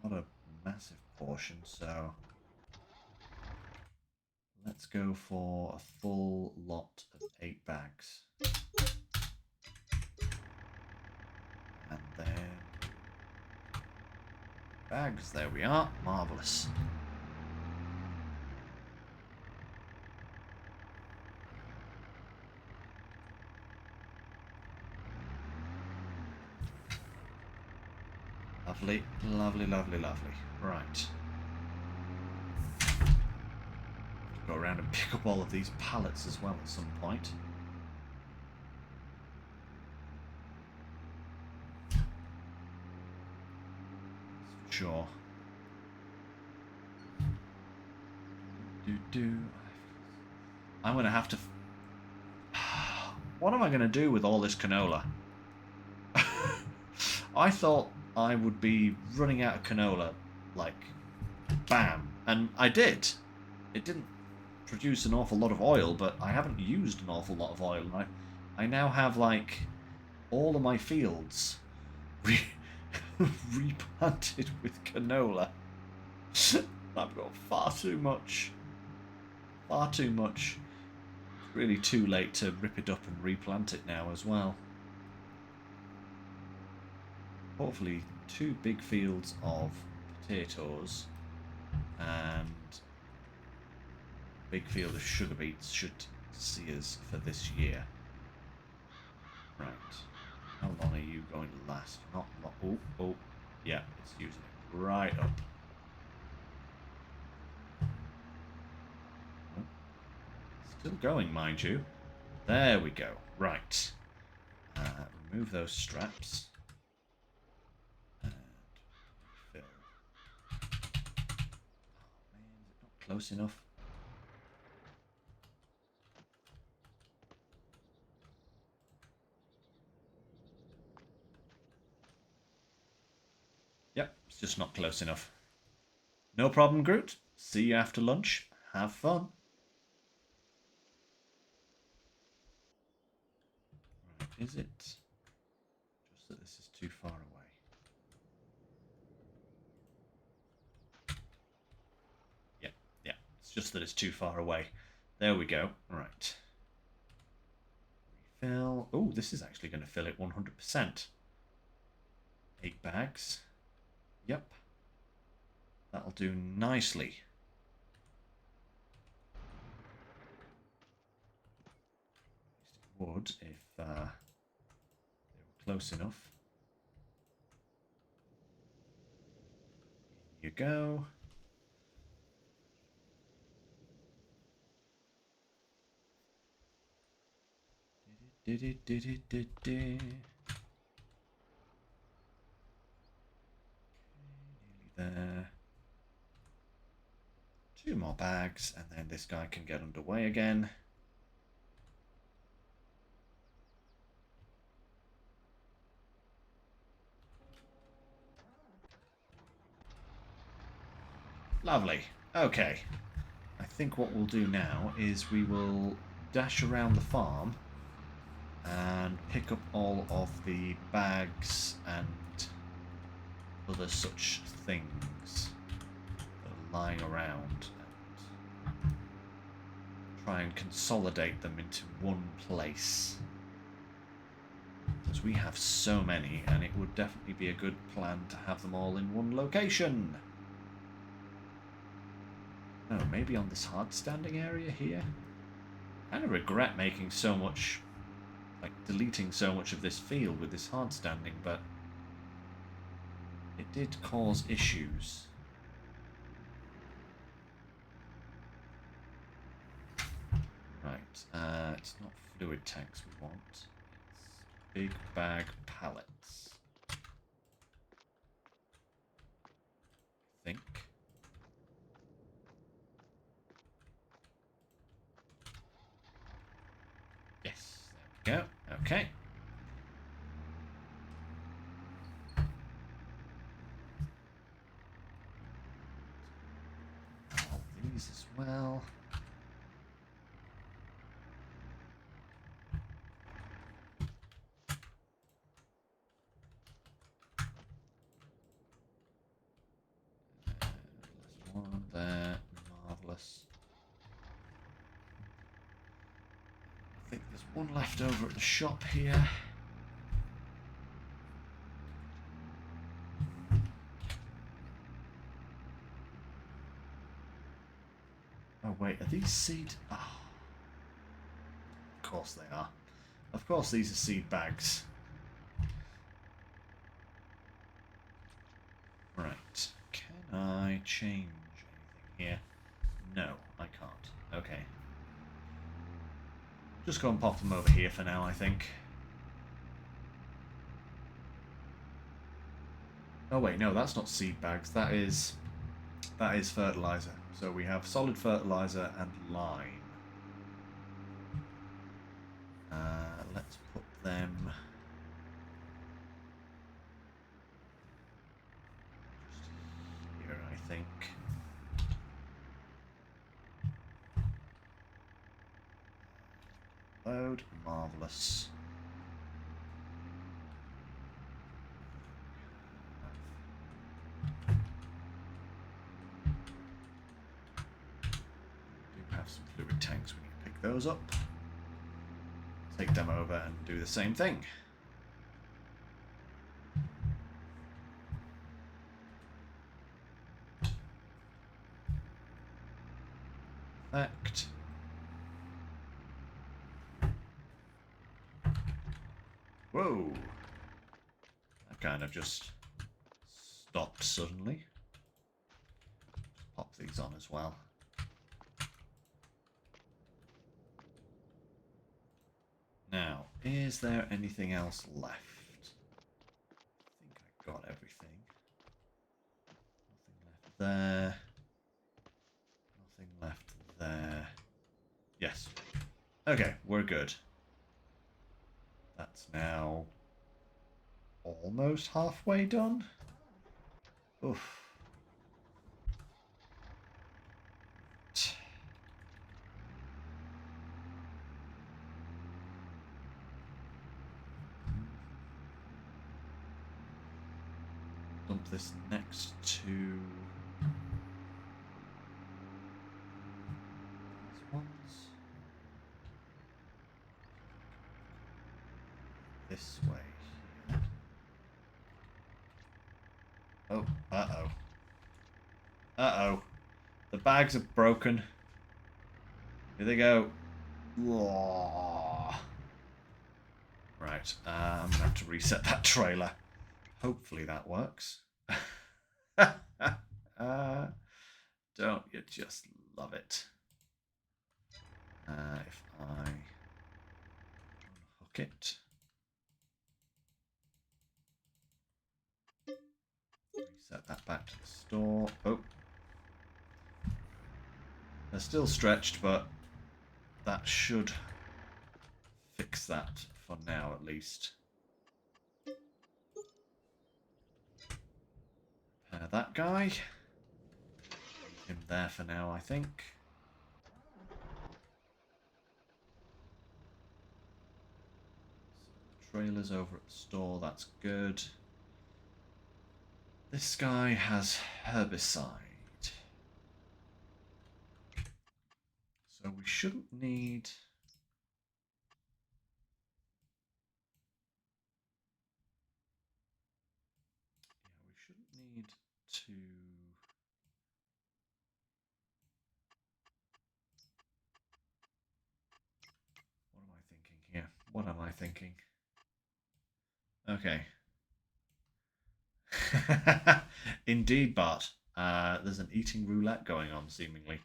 not a massive portion, so let's go for a full lot of 8 bags. And then bags, there we are, marvellous. Lovely, lovely, lovely, lovely. Right. Go around and pick up all of these pallets as well at some point. That's for sure. I'm going to have to... What am I going to do with all this canola? I thought I would be running out of canola, like, bam. And I did. It didn't produce an awful lot of oil, but I haven't used an awful lot of oil. And I now have, like, all of my fields replanted with canola. I've got far too much. Far too much. It's really too late to rip it up and replant it now as well. Hopefully 2 big fields of potatoes and big field of sugar beets should see us for this year. Right. How long are you going to last? Not long. Oh, yeah, it's using it right up. Oh, still going, mind you. There we go. Right. Remove those straps. And fill. Oh man, is it not close enough? Yep, it's just not close enough. No problem, Groot. See you after lunch. Have fun. Right, is it just that this is too far away? Yeah, it's just that it's too far away. There we go. Right. Refill. Oh, this is actually going to fill it 100%. 8 bags. Yep. That'll do nicely. At least it would if they were close enough. In you go. Nearly there. 2 more bags, and then this guy can get underway again. Lovely. Okay. I think what we'll do now is we will dash around the farm and pick up all of the bags and other such things that are lying around and try and consolidate them into one place. Because we have so many, and it would definitely be a good plan to have them all in one location. Oh, maybe on this hard standing area here? I kind of regret making so much, like deleting so much of this field with this hard standing, but it did cause issues. Right, it's not fluid tanks we want, it's big bag pallets. I think. Yes, there we go. Okay. All these as well. Last one there. Marvellous. I think there's one left over at the shop here. Oh wait, are these seed? Oh, of course they are. Of course these are seed bags. Right, can I change anything here? No, I can't. Okay. Just go and pop them over here for now, I think. Oh wait, no, that's not seed bags. That is fertilizer. So we have solid fertilizer and lime. Let's put them just here, I think. Load, marvellous. Have some fluid tanks, we need to pick those up, take them over and do the same thing. Perfect. Whoa! That kind of just stopped suddenly. Pop these on as well. Now, is there anything else left? I think I got everything. Nothing left there. Nothing left there. Yes. Okay, we're good. That's now almost halfway done. Oof. Dump this next to these ones. This way here. Oh, uh-oh. Uh-oh. The bags are broken. Here they go. Whoa. Right, I'm going to have to reset that trailer. Hopefully that works. Don't you just love it? If I unhook it. Reset that back to the store. Oh. They're still stretched, but that should fix that for now at least. Repair that guy. Leave him there for now, I think. So the trailer's over at the store, that's good. This guy has herbicide. So we shouldn't need... Yeah, we shouldn't need to... What am I thinking here? What am I thinking? Okay. Indeed, Bart. There's an eating roulette going on, seemingly.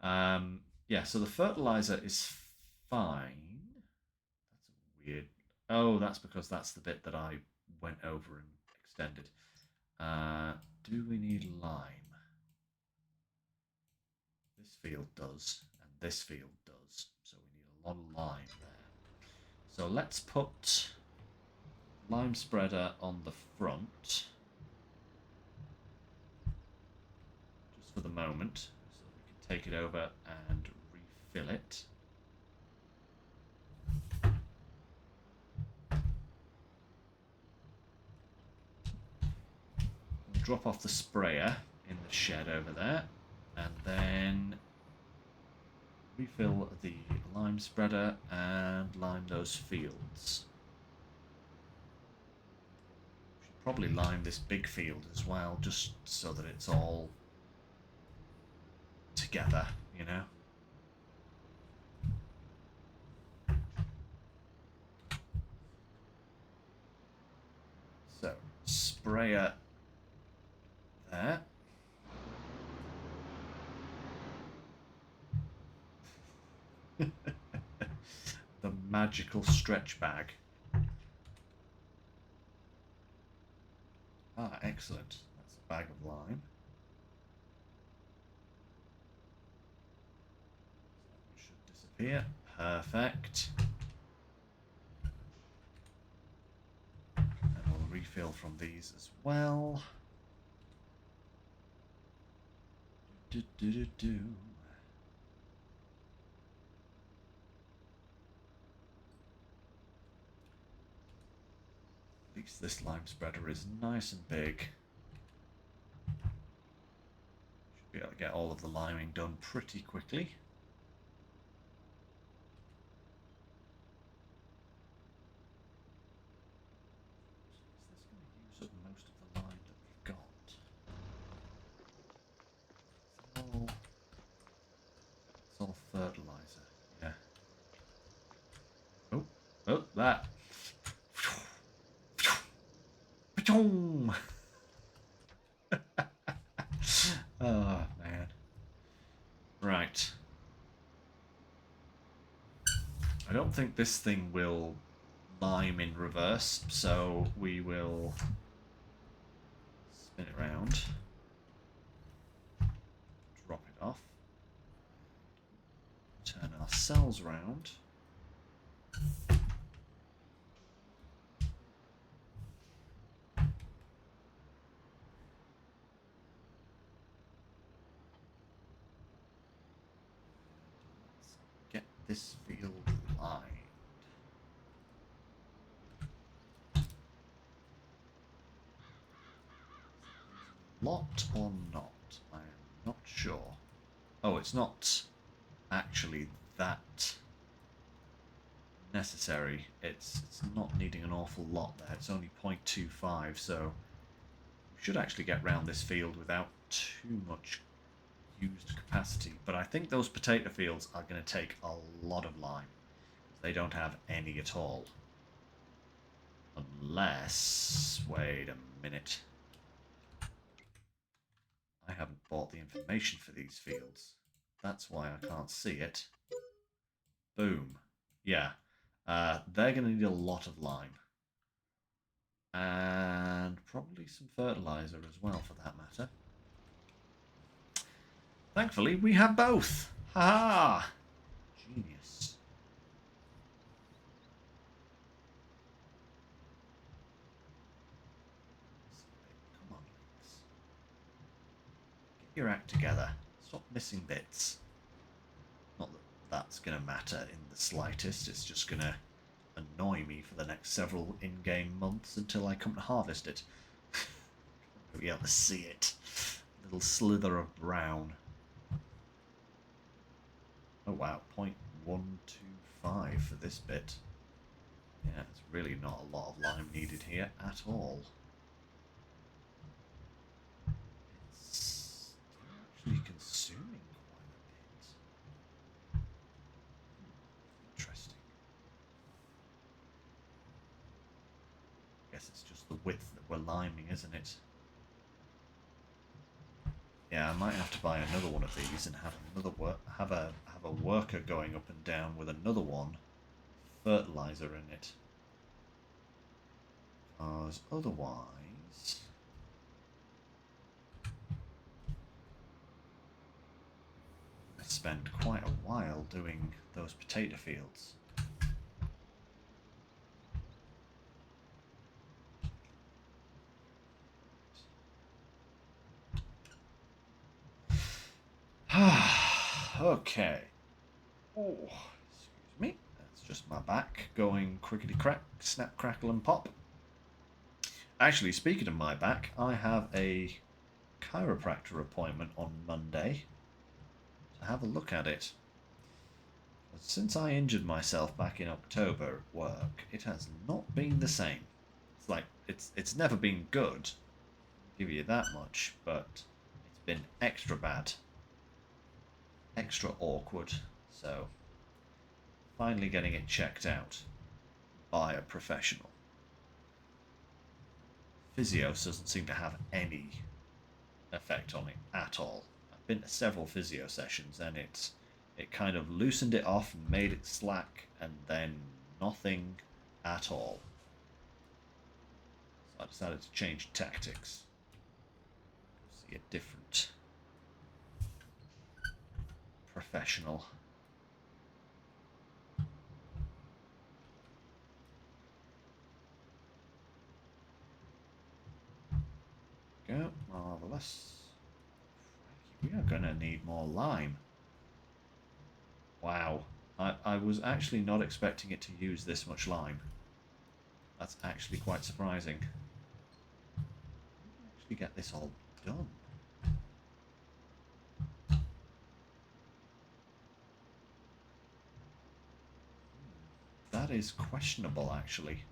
Yeah, so the fertilizer is fine. That's weird. Oh, that's because that's the bit that I went over and extended. Do we need lime? This field does, and this field does. So we need a lot of lime there. So let's put lime spreader on the front. Just for the moment. So we can take it over and refill it. Drop off the sprayer in the shed over there, and then refill the lime spreader and lime those fields. Should probably lime this big field as well, just so that it's all together, you know. So, sprayer there. The magical stretch bag. Ah, excellent. That's a bag of lime. That should disappear. Perfect. And we'll refill from these as well. Do, do, do, do. At least this lime spreader is nice and big. Should be able to get all of the liming done pretty quickly. Is this going to use up most of the lime that we've got? It's all fertilizer. Yeah. Oh, oh, that. Oh, man. Right. I don't think this thing will lime in reverse, so we will spin it around, drop it off, turn our cells round. Let's get this field lined. Lot or not? I am not sure. Oh, it's not actually that necessary. It's not needing an awful lot there. It's only 0.25, so we should actually get round this field without too much used capacity. But I think those potato fields are going to take a lot of lime. They don't have any at all. Unless... wait a minute. I haven't bought the information for these fields. That's why I can't see it. Boom. Yeah. They're going to need a lot of lime. And probably some fertilizer as well, for that matter. Thankfully, we have both. Ha ha! Genius. Come on, Lynx. Get your act together. Stop missing bits. Not that that's going to matter in the slightest. It's just going to annoy me for the next several in-game months until I come to harvest it. You'll be able to see it. A little slither of brown. Oh wow, 0.125 for this bit. Yeah, it's really not a lot of lime needed here at all. It's actually consuming quite a bit. Interesting. I guess it's just the width that we're liming, isn't it? Yeah, I might have to buy another one of these and have another have a worker going up and down with another one, fertilizer in it. Because otherwise, I spend quite a while doing those potato fields. Okay. Oh, excuse me. That's just my back going crickety crack, snap, crackle, and pop. Actually, speaking of my back, I have a chiropractor appointment on Monday to have a look at it. Since I injured myself back in October at work, it has not been the same. It's like it's never been good, I'll give you that much, but it's been extra bad. Extra awkward, so finally getting it checked out by a professional. Physios doesn't seem to have any effect on it at all. I've been to several physio sessions and it kind of loosened it off and made it slack and then nothing at all. So I decided to change tactics. See a different professional. Go, marvellous. We are going to need more lime. Wow. I was actually not expecting it to use this much lime. That's actually quite surprising. Actually get this all done. That is questionable, actually.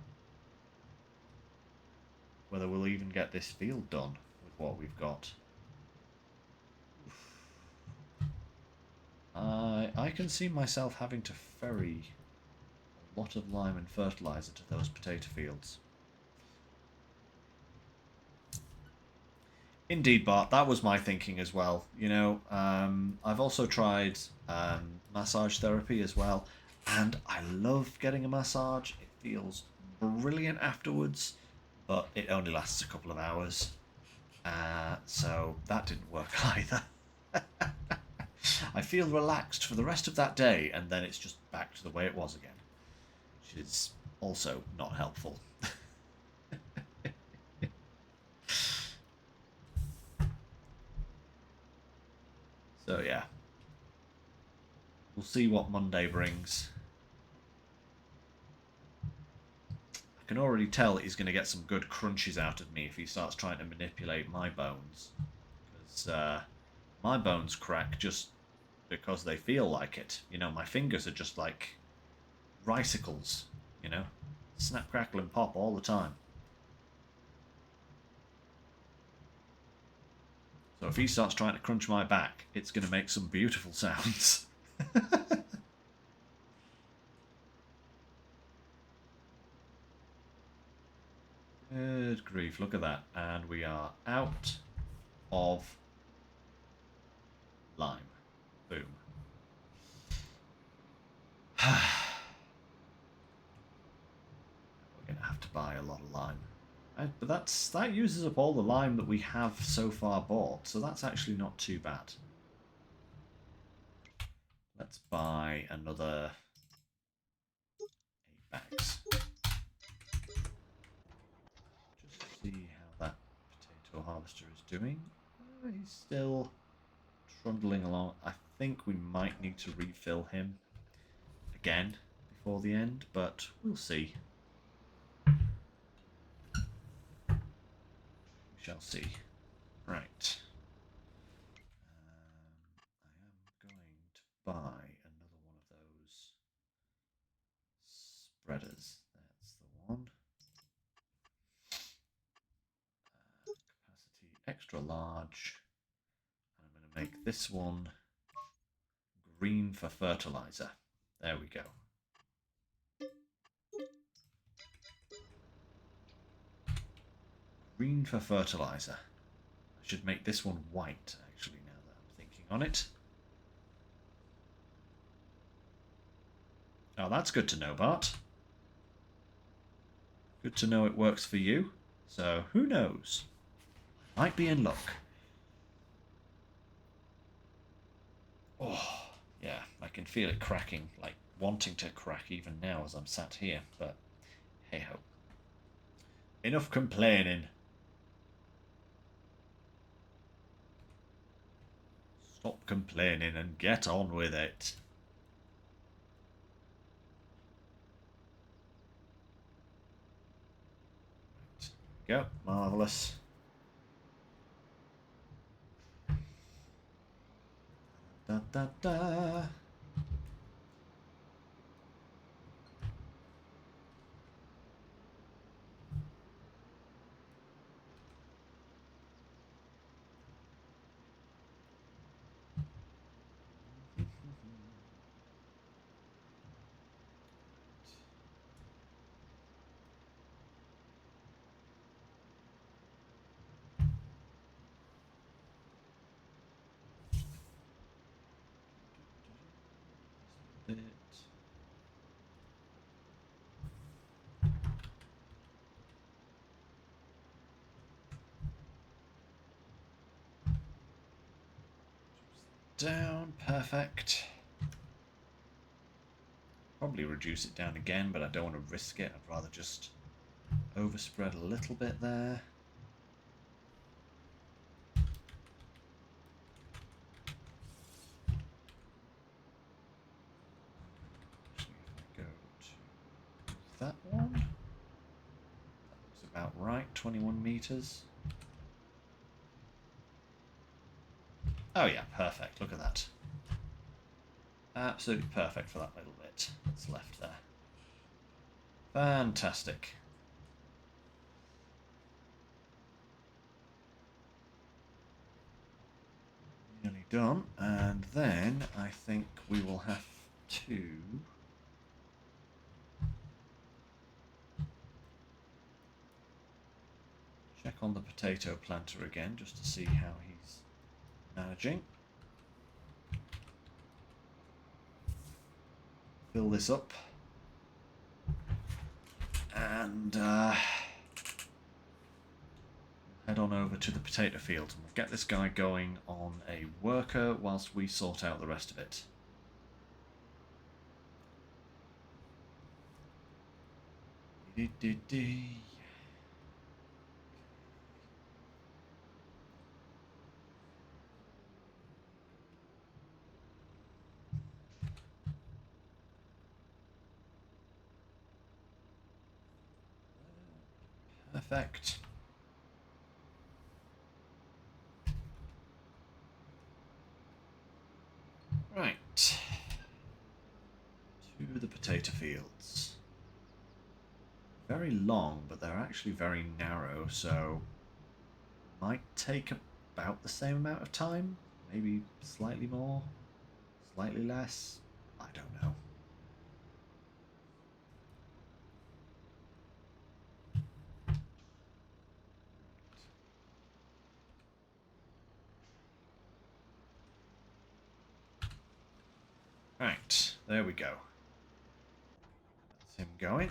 Whether we'll even get this field done with what we've got. I I can see myself having to ferry a lot of lime and fertilizer to those potato fields. Indeed, Bart, that was my thinking as well. You know, I've also tried massage therapy as well, and I love getting a massage. It feels brilliant afterwards, but it only lasts a couple of hours. So that didn't work either. I feel relaxed for the rest of that day, and then it's just back to the way it was again, which is also not helpful. So yeah, we'll see what Monday brings. I can already tell that he's going to get some good crunches out of me if he starts trying to manipulate my bones. Because my bones crack just because they feel like it. You know, my fingers are just like ricicles, you know? Snap, crackle, and pop all the time. So if he starts trying to crunch my back, it's going to make some beautiful sounds. Good grief, look at that. And we are out of lime. Boom. We're going to have to buy a lot of lime. But that uses up all the lime that we have so far bought, so that's actually not too bad. Let's buy another 8 bags. Just see how that potato harvester is doing. He's still trundling along. I think we might need to refill him again before the end, but we'll see. We shall see. Right. I am going to buy another one of those spreaders. That's the one. Capacity extra large. I'm going to make this one green for fertilizer. There we go. Green for fertilizer. I should make this one white, actually, now that I'm thinking on it. Oh, that's good to know, Bart. Good to know it works for you. So, who knows? Might be in luck. Oh, yeah, I can feel it cracking, like wanting to crack even now as I'm sat here, but hey-ho. Enough complaining. Stop complaining and get on with it. Right, go, marvellous. Da da da. Bit. Down, perfect. Probably reduce it down again, but I don't want to risk it. I'd rather just overspread a little bit there. Actually, if I go to that one, that looks about right, 21 meters. Oh yeah, perfect, look at that. Absolutely perfect for that little bit that's left there. Fantastic. Nearly done, and then I think we will have to check on the potato planter again just to see how he's managing. Fill this up and head on over to the potato field and we'll get this guy going on a worker whilst we sort out the rest of it. Perfect. Right. To the potato fields. Very long, but they're actually very narrow, so might take about the same amount of time. Maybe slightly more, slightly less. I don't know. Right, there we go. That's him going.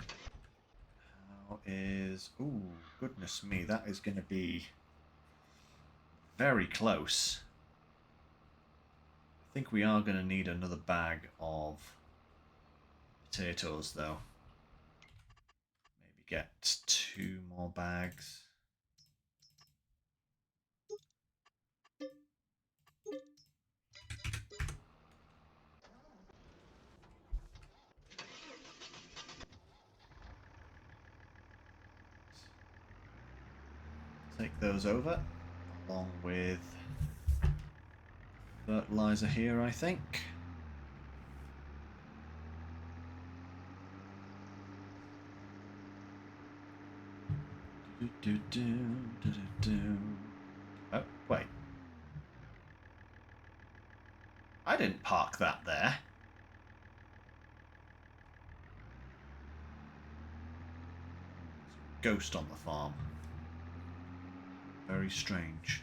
How is... Ooh, goodness me, that is going to be very close. I think we are going to need another bag of potatoes, though. Maybe get 2 more bags. Take those over, along with fertilizer here, I think. Oh, wait. I didn't park that there. Ghost on the farm. Very strange.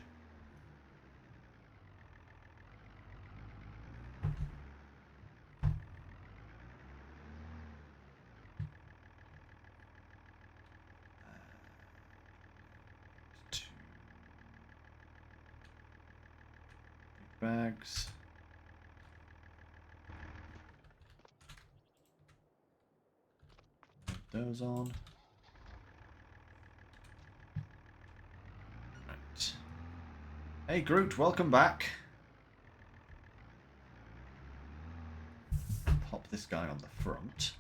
Two big bags. Put those on. Right. Hey Groot, welcome back. Pop this guy on the front.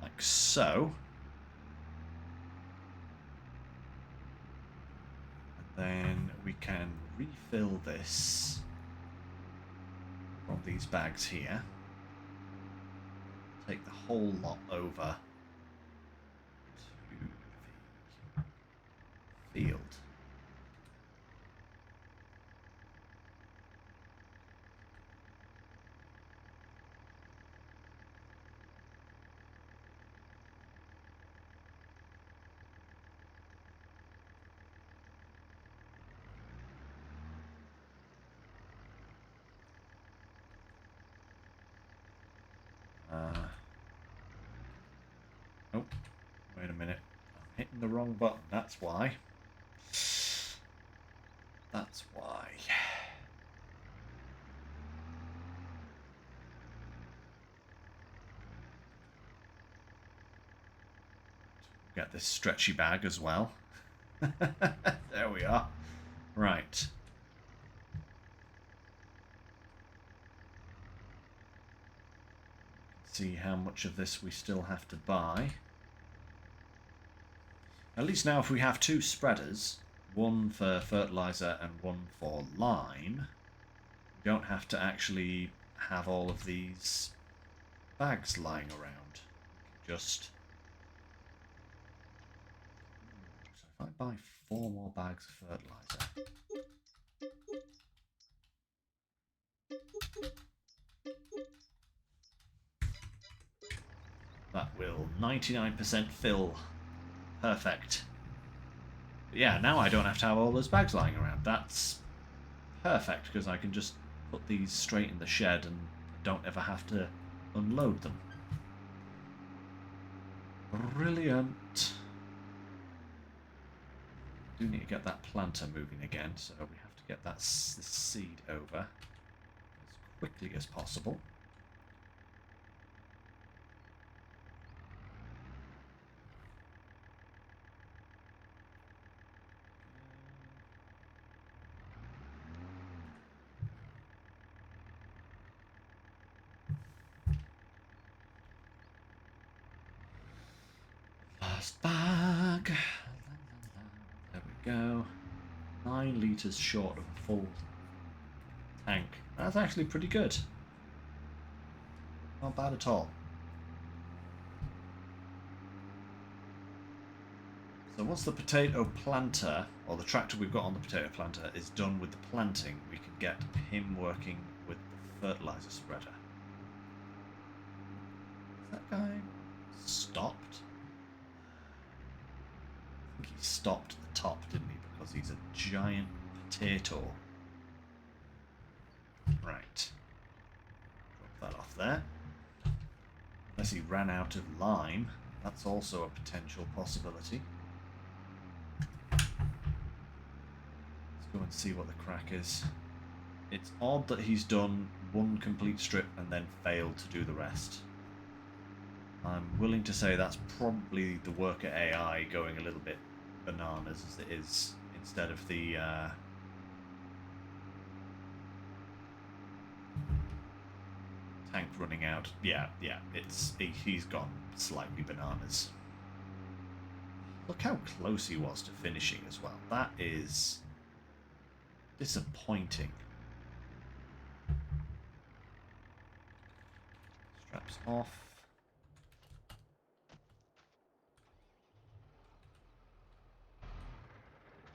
Like so. And then we can refill this from these bags here. Take the whole lot over to the field. Oh, wait a minute. I'm hitting the wrong button. That's why. That's why. Get this stretchy bag as well. There we are. Right. See how much of this we still have to buy. At least now if we have 2 spreaders, one for fertilizer and one for lime, we don't have to actually have all of these bags lying around. We can just... So if I buy 4 more bags of fertilizer... will 99% fill. Perfect. But yeah, now I don't have to have all those bags lying around. That's perfect, because I can just put these straight in the shed and don't ever have to unload them. Brilliant. Do need to get that planter moving again, so we have to get that this seed over as quickly as possible. Last bag. There we go. 9 litres short of a full tank. That's actually pretty good. Not bad at all. So once the potato planter, or the tractor we've got on the potato planter, is done with the planting, we can get him working with the fertilizer spreader. Is that guy stopped? I think he stopped at the top, didn't he? Because he's a giant potato. Right. Drop that off there. Unless he ran out of lime, that's also a potential possibility. Let's go and see what the crack is. It's odd that he's done one complete strip and then failed to do the rest. I'm willing to say that's probably the worker AI going a little bit bananas as it is, instead of the tank running out. Yeah, he's gone slightly bananas. Look how close he was to finishing as well. That is disappointing. Straps off.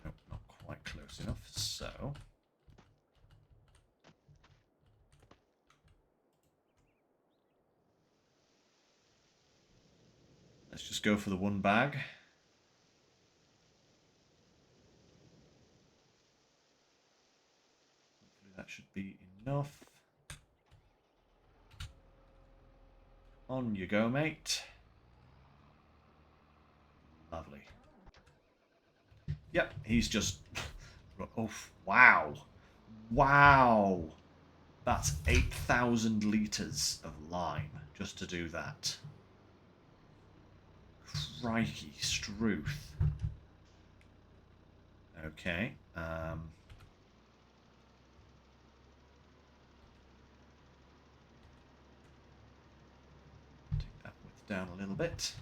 Nope, not quite close enough, so let's just go for the one bag. Hopefully that should be enough. On you go, mate. Lovely. Yep, he's just... Oh, wow. Wow. That's 8,000 litres of lime just to do that. Crikey, Struth. Okay. Take that width down a little bit.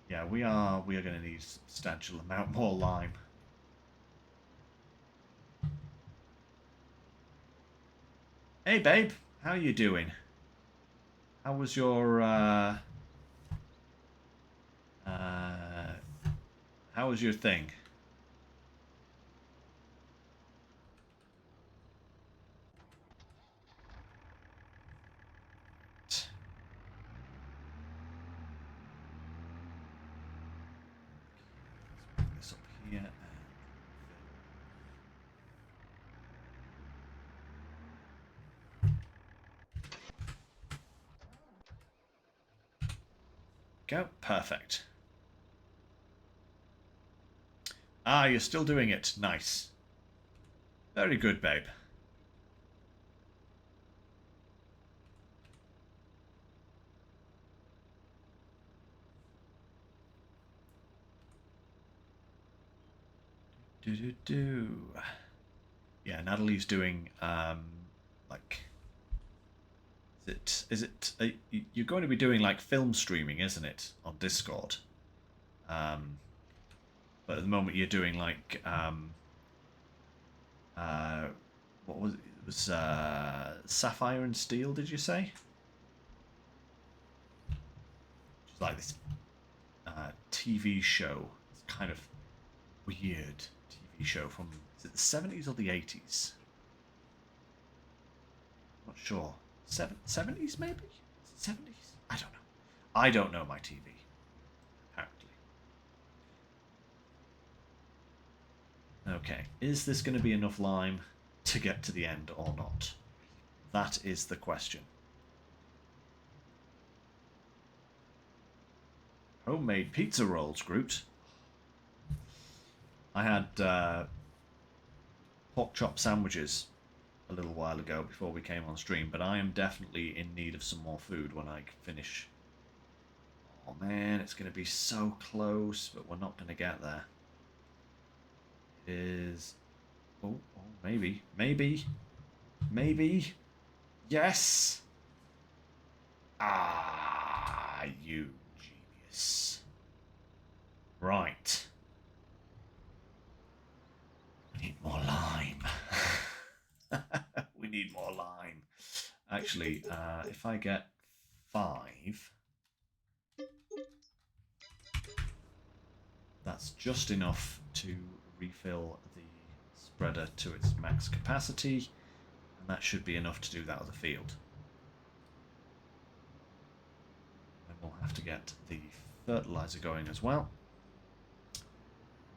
Yeah, we are going to need a substantial amount more lime. Hey, babe. How are you doing? How was your, how was your thing? Let's bring this up here and go. Perfect. Ah, you're still doing it. Nice. Very good, babe. Yeah, Natalie's doing like, is it you're going to be doing like film streaming, isn't it, on Discord? But at the moment you're doing like what was it? It was Sapphire and Steel, did you say? Which is like this TV show. It's kind of weird TV show from, is it the 70s or the 80s? Not sure. 70s maybe? Is it 70s? I don't know. I don't know my TV, apparently. Okay, is this going to be enough lime to get to the end or not? That is the question. Homemade pizza rolls, Groot. I had pork chop sandwiches a little while ago before we came on stream, but I am definitely in need of some more food when I finish. Oh man, it's going to be so close, but we're not going to get there. It is... Oh, maybe. Maybe. Maybe. Yes! Ah, you genius. Right. We need more lime. We need more lime. Actually, if I get 5, that's just enough to refill the spreader to its max capacity, and that should be enough to do that other field. And we'll have to get the fertilizer going as well.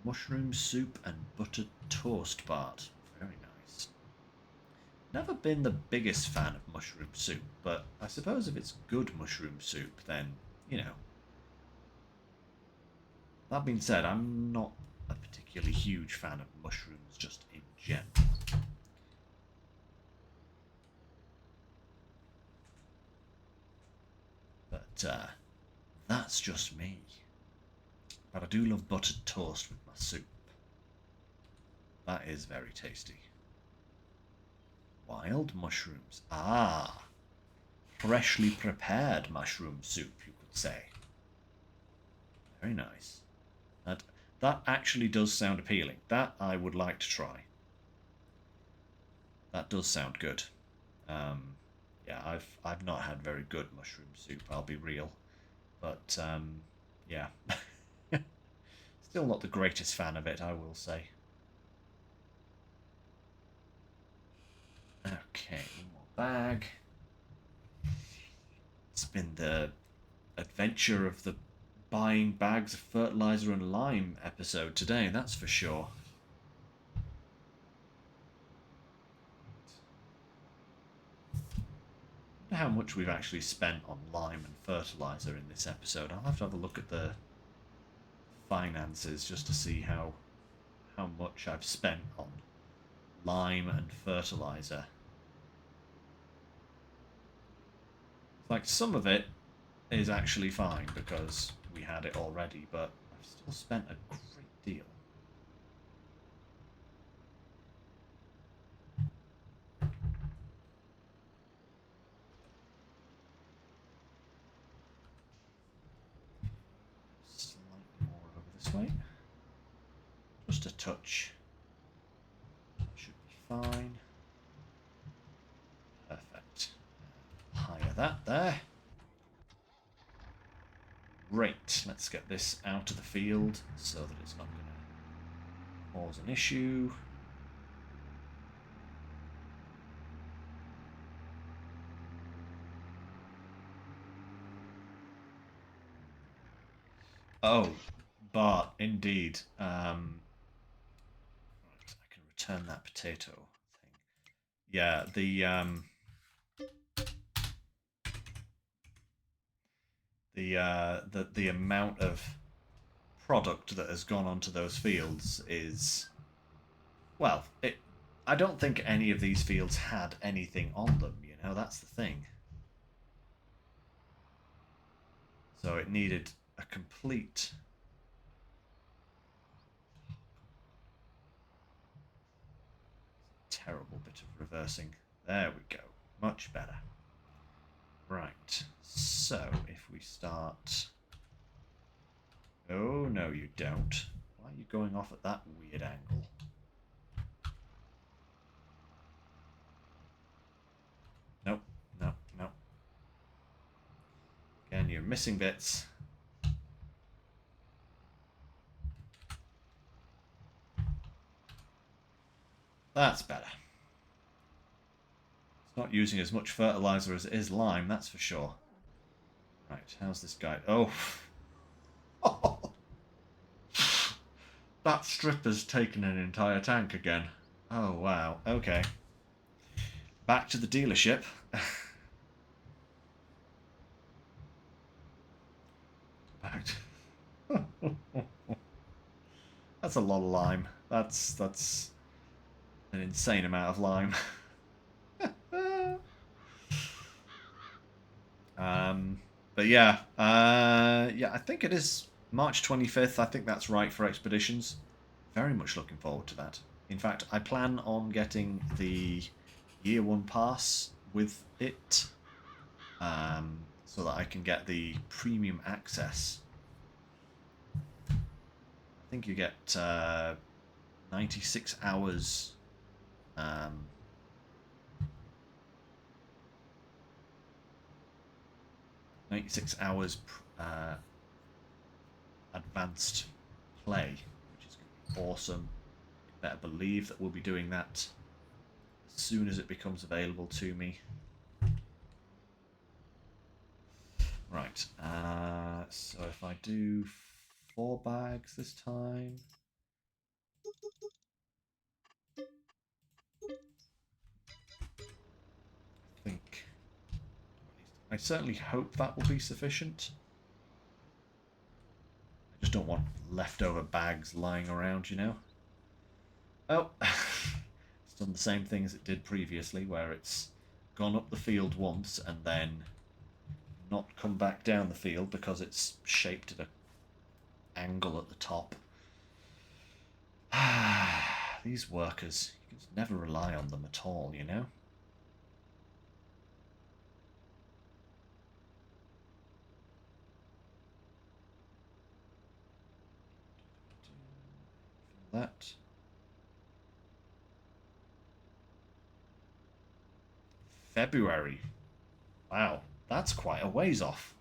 Mushroom soup and buttered toast Bart. Very nice. Never been the biggest fan of mushroom soup, but I suppose if it's good mushroom soup, then, you know. That being said, I'm not a particularly huge fan of mushrooms just in general. But that's just me. But I do love buttered toast with my soup. That is very tasty. Wild mushrooms. Ah, freshly prepared mushroom soup, you could say. Very nice. That actually does sound appealing. That I would like to try. That does sound good. Yeah, I've not had very good mushroom soup, I'll be real. But yeah. Still not the greatest fan of it, I will say. Okay, one more bag. It's been the adventure of the buying bags of fertilizer and lime episode today, that's for sure. I wonder how much we've actually spent on lime and fertilizer in this episode. I'll have to have a look at the finances just to see how much I've spent on lime and fertilizer. Like, some of it is actually fine because we had it already, but I've still spent a great deal. Slightly more over this way. Just a touch. Should be fine. Perfect. Hire that there. Great. Let's get this out of the field so that it's not going to cause an issue. Oh, but indeed. Right, I can return that potato thing. Yeah, the amount of product that has gone onto those fields is, well, I don't think any of these fields had anything on them, you know, that's the thing. So it needed a complete terrible bit of reversing. There we go. Much better. Right. So if we start... Oh, no, you don't. Why are you going off at that weird angle? Nope. Nope. Nope. Again, you're missing bits. That's better. It's not using as much fertilizer as it is lime, that's for sure. Right, how's this guy? Oh. That stripper's taken an entire tank again. Oh, wow. Okay. Back to the dealership. Back to... That's a lot of lime. That's an insane amount of lime. But yeah, yeah, I think it is March 25th. I think that's right for expeditions. Very much looking forward to that. In fact, I plan on getting the year one pass with it, so that I can get the premium access. I think you get 96 hours. 96 hours advanced play, which is going to be awesome. You better believe that we'll be doing that as soon as it becomes available to me. Right, so if I do 4 bags this time... I think... I certainly hope that will be sufficient. I just don't want leftover bags lying around, you know? Oh, it's done the same thing as it did previously, where it's gone up the field once and then not come back down the field because it's shaped at an angle at the top. These workers, you can just never rely on them at all, you know? That. February. Wow, that's quite a ways off.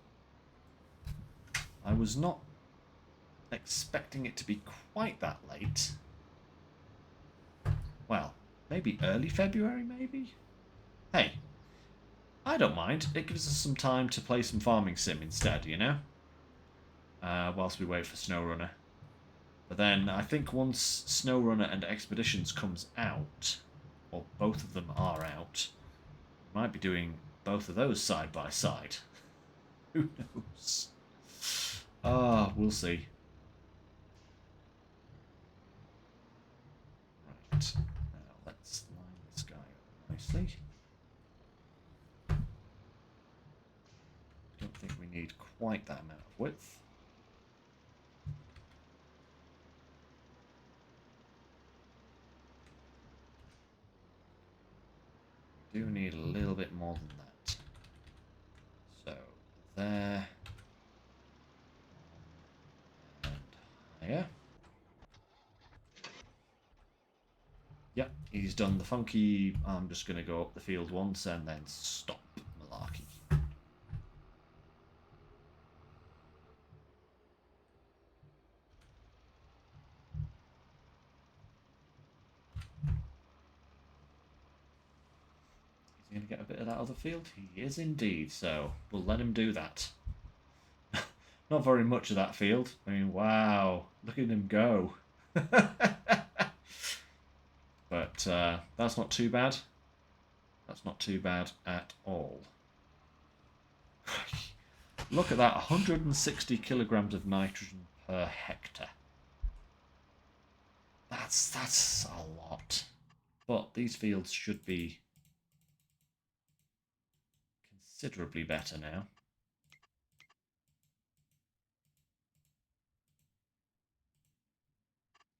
I was not expecting it to be quite that late. Well, maybe early February, maybe? Hey, I don't mind. It gives us some time to play some farming sim instead, you know? Whilst we wait for SnowRunner. But then I think once SnowRunner and Expeditions comes out, or both of them are out, we might be doing both of those side by side. Who knows? Ah, we'll see. Right, now let's line this guy up nicely. Don't think we need quite that amount of width. We do need a little bit more than that. So, there. And higher. Yep, he's done the funky, I'm just going to go up the field once and then stop malarkey. Is he going to get a bit of that other field? He is indeed, so we'll let him do that. Not very much of that field. I mean, wow, look at him go. But that's not too bad. That's not too bad at all. Look at that, 160 kilograms of nitrogen per hectare. That's a lot. But these fields should be considerably better now.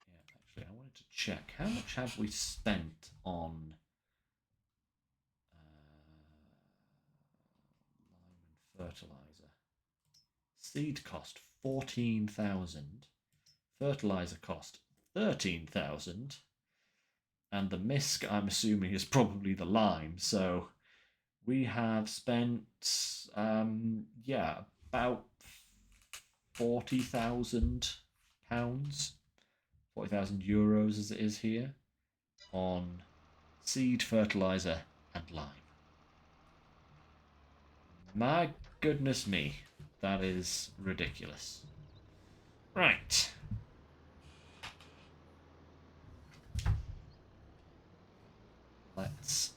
Yeah, actually, I wanted to check how much have we spent on lime and fertilizer. Seed cost 14,000. Fertilizer cost 13,000. And the misc, I'm assuming, is probably the lime. So we have spent, yeah, about £40,000, €40,000 as it is here, on seed, fertilizer, and lime. My goodness me. That is ridiculous. Right. Let's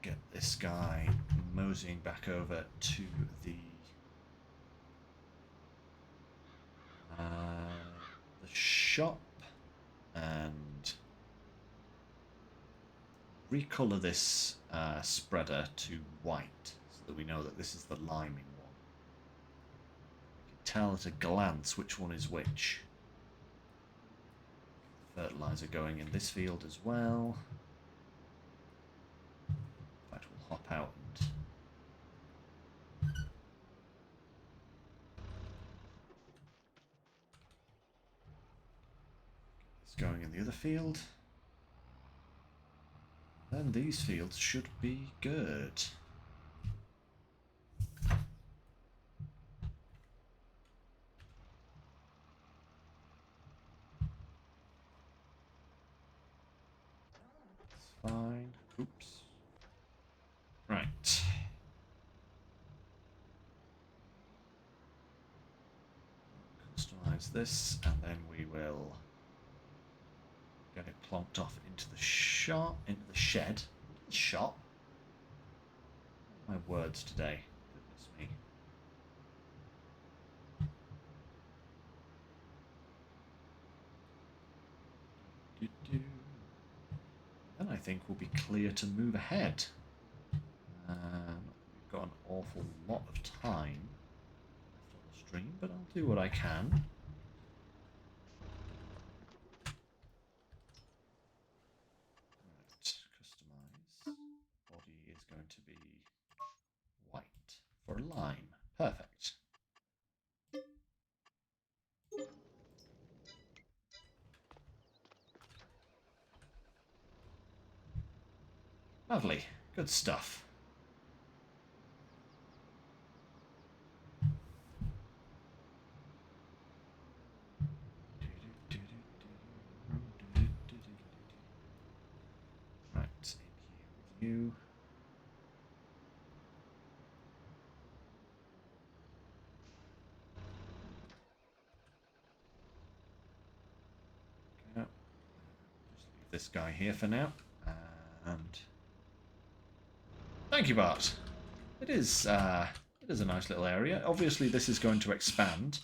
get this guy moseying back over to the shop and recolor this spreader to white so that we know that this is the liming one. We can tell at a glance which one is which. Fertilizer going in this field as well. In fact, we'll hop out and it's going in the other field. Then these fields should be good. It's fine. Oops. Right. Customize this, and then we will get it plonked off into the shop, into the shed, the shop. My words today, goodness me. Then I think we'll be clear to move ahead. We've got an awful lot of time left on the stream, but I'll do what I can. Right, customize. Body is going to be white for lime. Perfect. Lovely. Good stuff. Right, in here with you. Okay. Just leave this guy here for now. And thank you, Bart. It is a nice little area. Obviously, this is going to expand.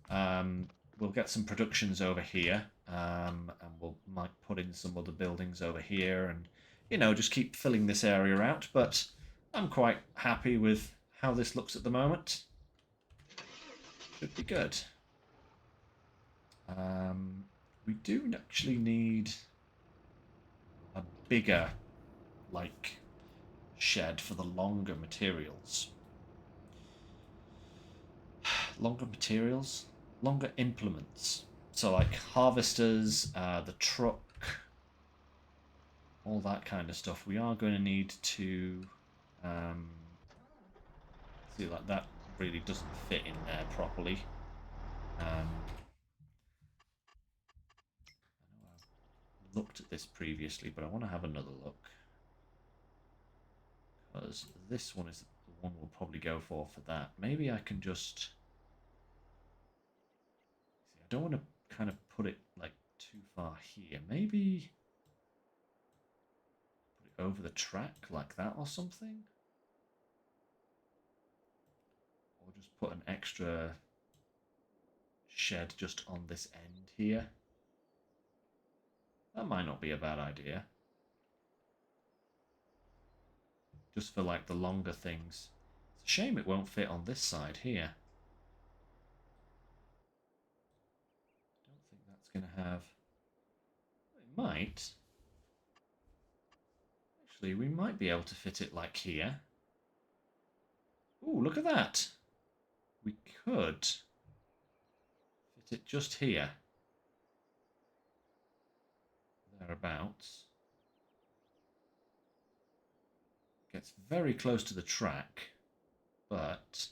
We'll get some productions over here, and we'll might put in some other buildings over here, and just keep filling this area out. But I'm quite happy with how this looks at the moment. Should be good. We do actually need a bigger, shed for the longer materials. Longer implements. So harvesters, the truck, all that kind of stuff. We are going to need to see, that really doesn't fit in there properly. I know I've looked at this previously, but I want to have another look. Because this one is the one we'll probably go for that. Maybe I can just... I don't want to kind of put it too far here. Maybe put it over the track like that or something. Or just put an extra shed just on this end here. That might not be a bad idea. Just for the longer things. It's a shame it won't fit on this side here. Don't think that's going to have... It might. Actually, we might be able to fit it here. Ooh, look at that. We could fit it just here. Thereabouts. Gets very close to the track, but...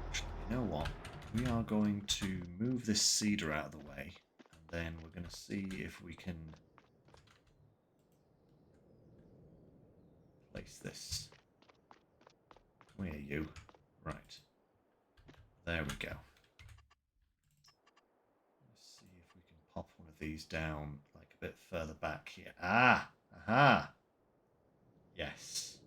Actually, you know what? We are going to move this cedar out of the way, and then we're going to see if we can place this. Where are you? Right. There we go. Let's see if we can pop one of these down like a bit further back here. Ah! Aha! Yes.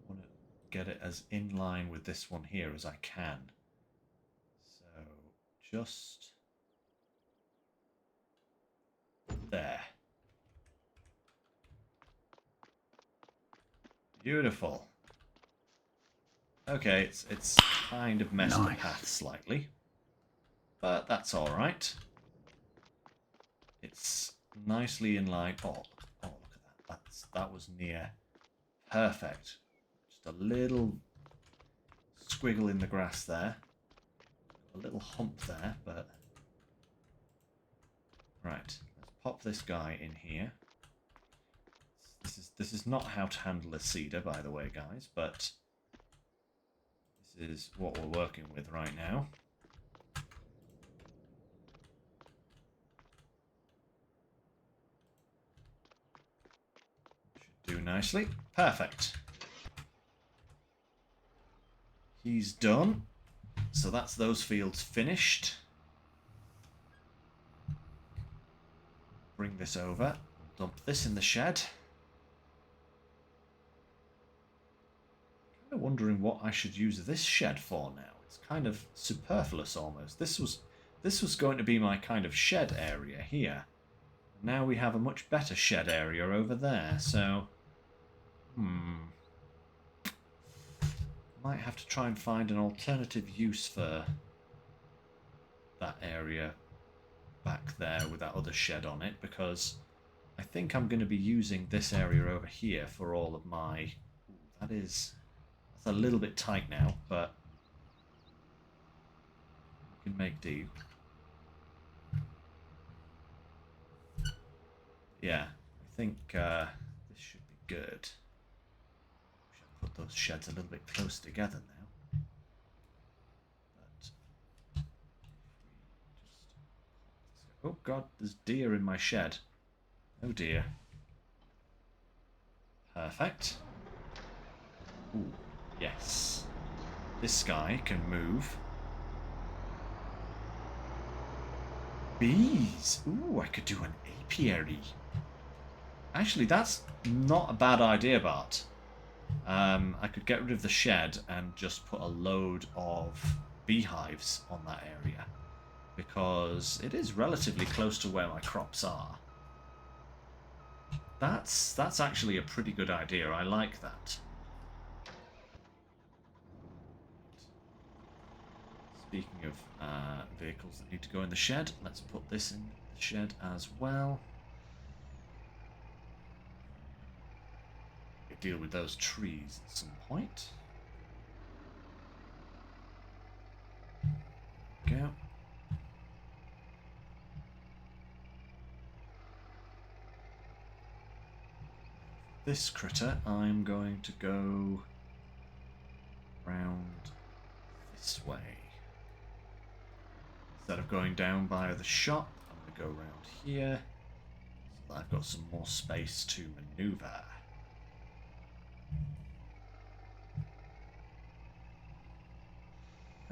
I want to get it as in line with this one here as I can. So just there. Beautiful. Okay, it's kind of messed the path slightly, but that's all right. It's nicely in line. Oh, look at that. That was near perfect. Just a little squiggle in the grass there. A little hump there, but right. Let's pop this guy in here. This is not how to handle a cedar, by the way, guys, but this is what we're working with right now. Should do nicely. Perfect. He's done. So that's those fields finished. Bring this over. Dump this in the shed. I'm wondering what I should use this shed for now. It's kind of superfluous almost. This was going to be my kind of shed area here. Now we have a much better shed area over there, so might have to try and find an alternative use for that area back there with that other shed on it, because I think I'm going to be using this area over here for all of my... That's a little bit tight now, but we can make do. Yeah, I think this should be good. We should put those sheds a little bit closer together now. But oh god, there's deer in my shed. Oh dear. Perfect. Ooh, yes. This guy can move. Bees! Ooh, I could do an apiary. Actually, that's not a bad idea, Bart. I could get rid of the shed and just put a load of beehives on that area, because it is relatively close to where my crops are. That's actually a pretty good idea. I like that. Speaking of vehicles that need to go in the shed, let's put this in the shed as well. Deal with those trees at some point. Go. This critter, I'm going to go round this way. Instead of going down by the shop, I'm going to go round here, so that I've got some more space to maneuver.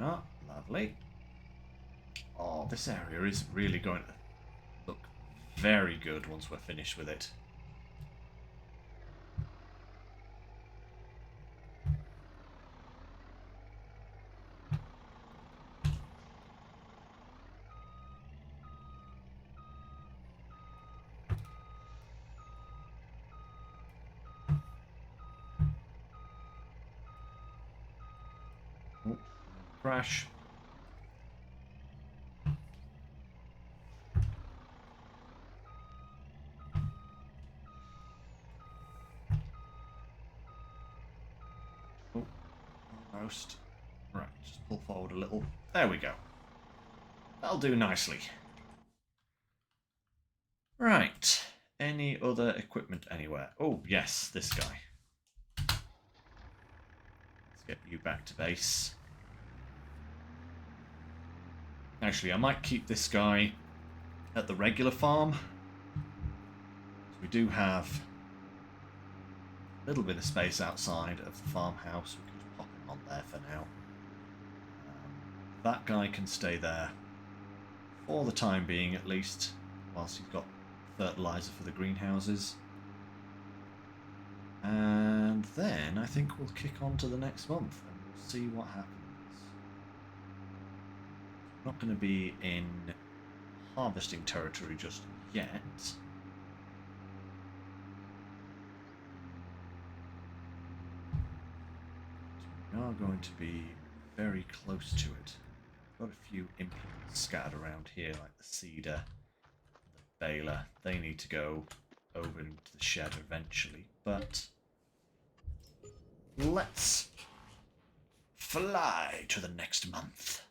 Oh, lovely. Oh, this area is really going to look very good once we're finished with it. Oh, crash. Oh, almost. Right, just pull forward a little. There we go. That'll do nicely. Right. Any other equipment anywhere? Oh, yes, this guy. Get you back to base. Actually, I might keep this guy at the regular farm. We do have a little bit of space outside of the farmhouse. We can just pop him on there for now. That guy can stay there for the time being, at least, whilst you've got fertilizer for the greenhouses. And then I think we'll kick on to the next month and we'll see what happens. We're not going to be in harvesting territory just yet. We are going to be very close to it. Got a few implements scattered around here, like the seeder, the baler. They need to go over into the shed eventually, but let's fly to the next month.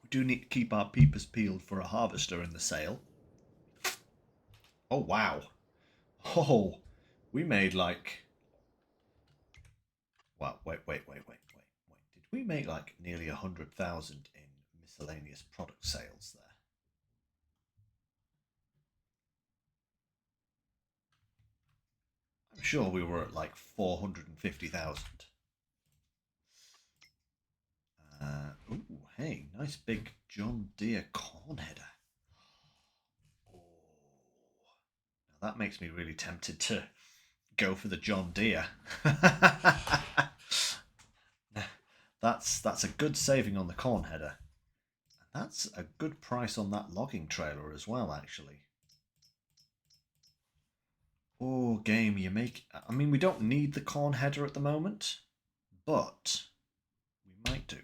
We do need to keep our peepers peeled for a harvester in the sale. Oh, wow. Oh, we made like... Well, wait. Did we make like nearly 100,000 in miscellaneous product sales there? I'm sure we were at like 450,000. Ooh, hey, nice big John Deere corn header. Oh, now that makes me really tempted to go for the John Deere. That's a good saving on the corn header. That's a good price on that logging trailer as well, actually. Oh, game, you make... I mean, we don't need the corn header at the moment, but we might do.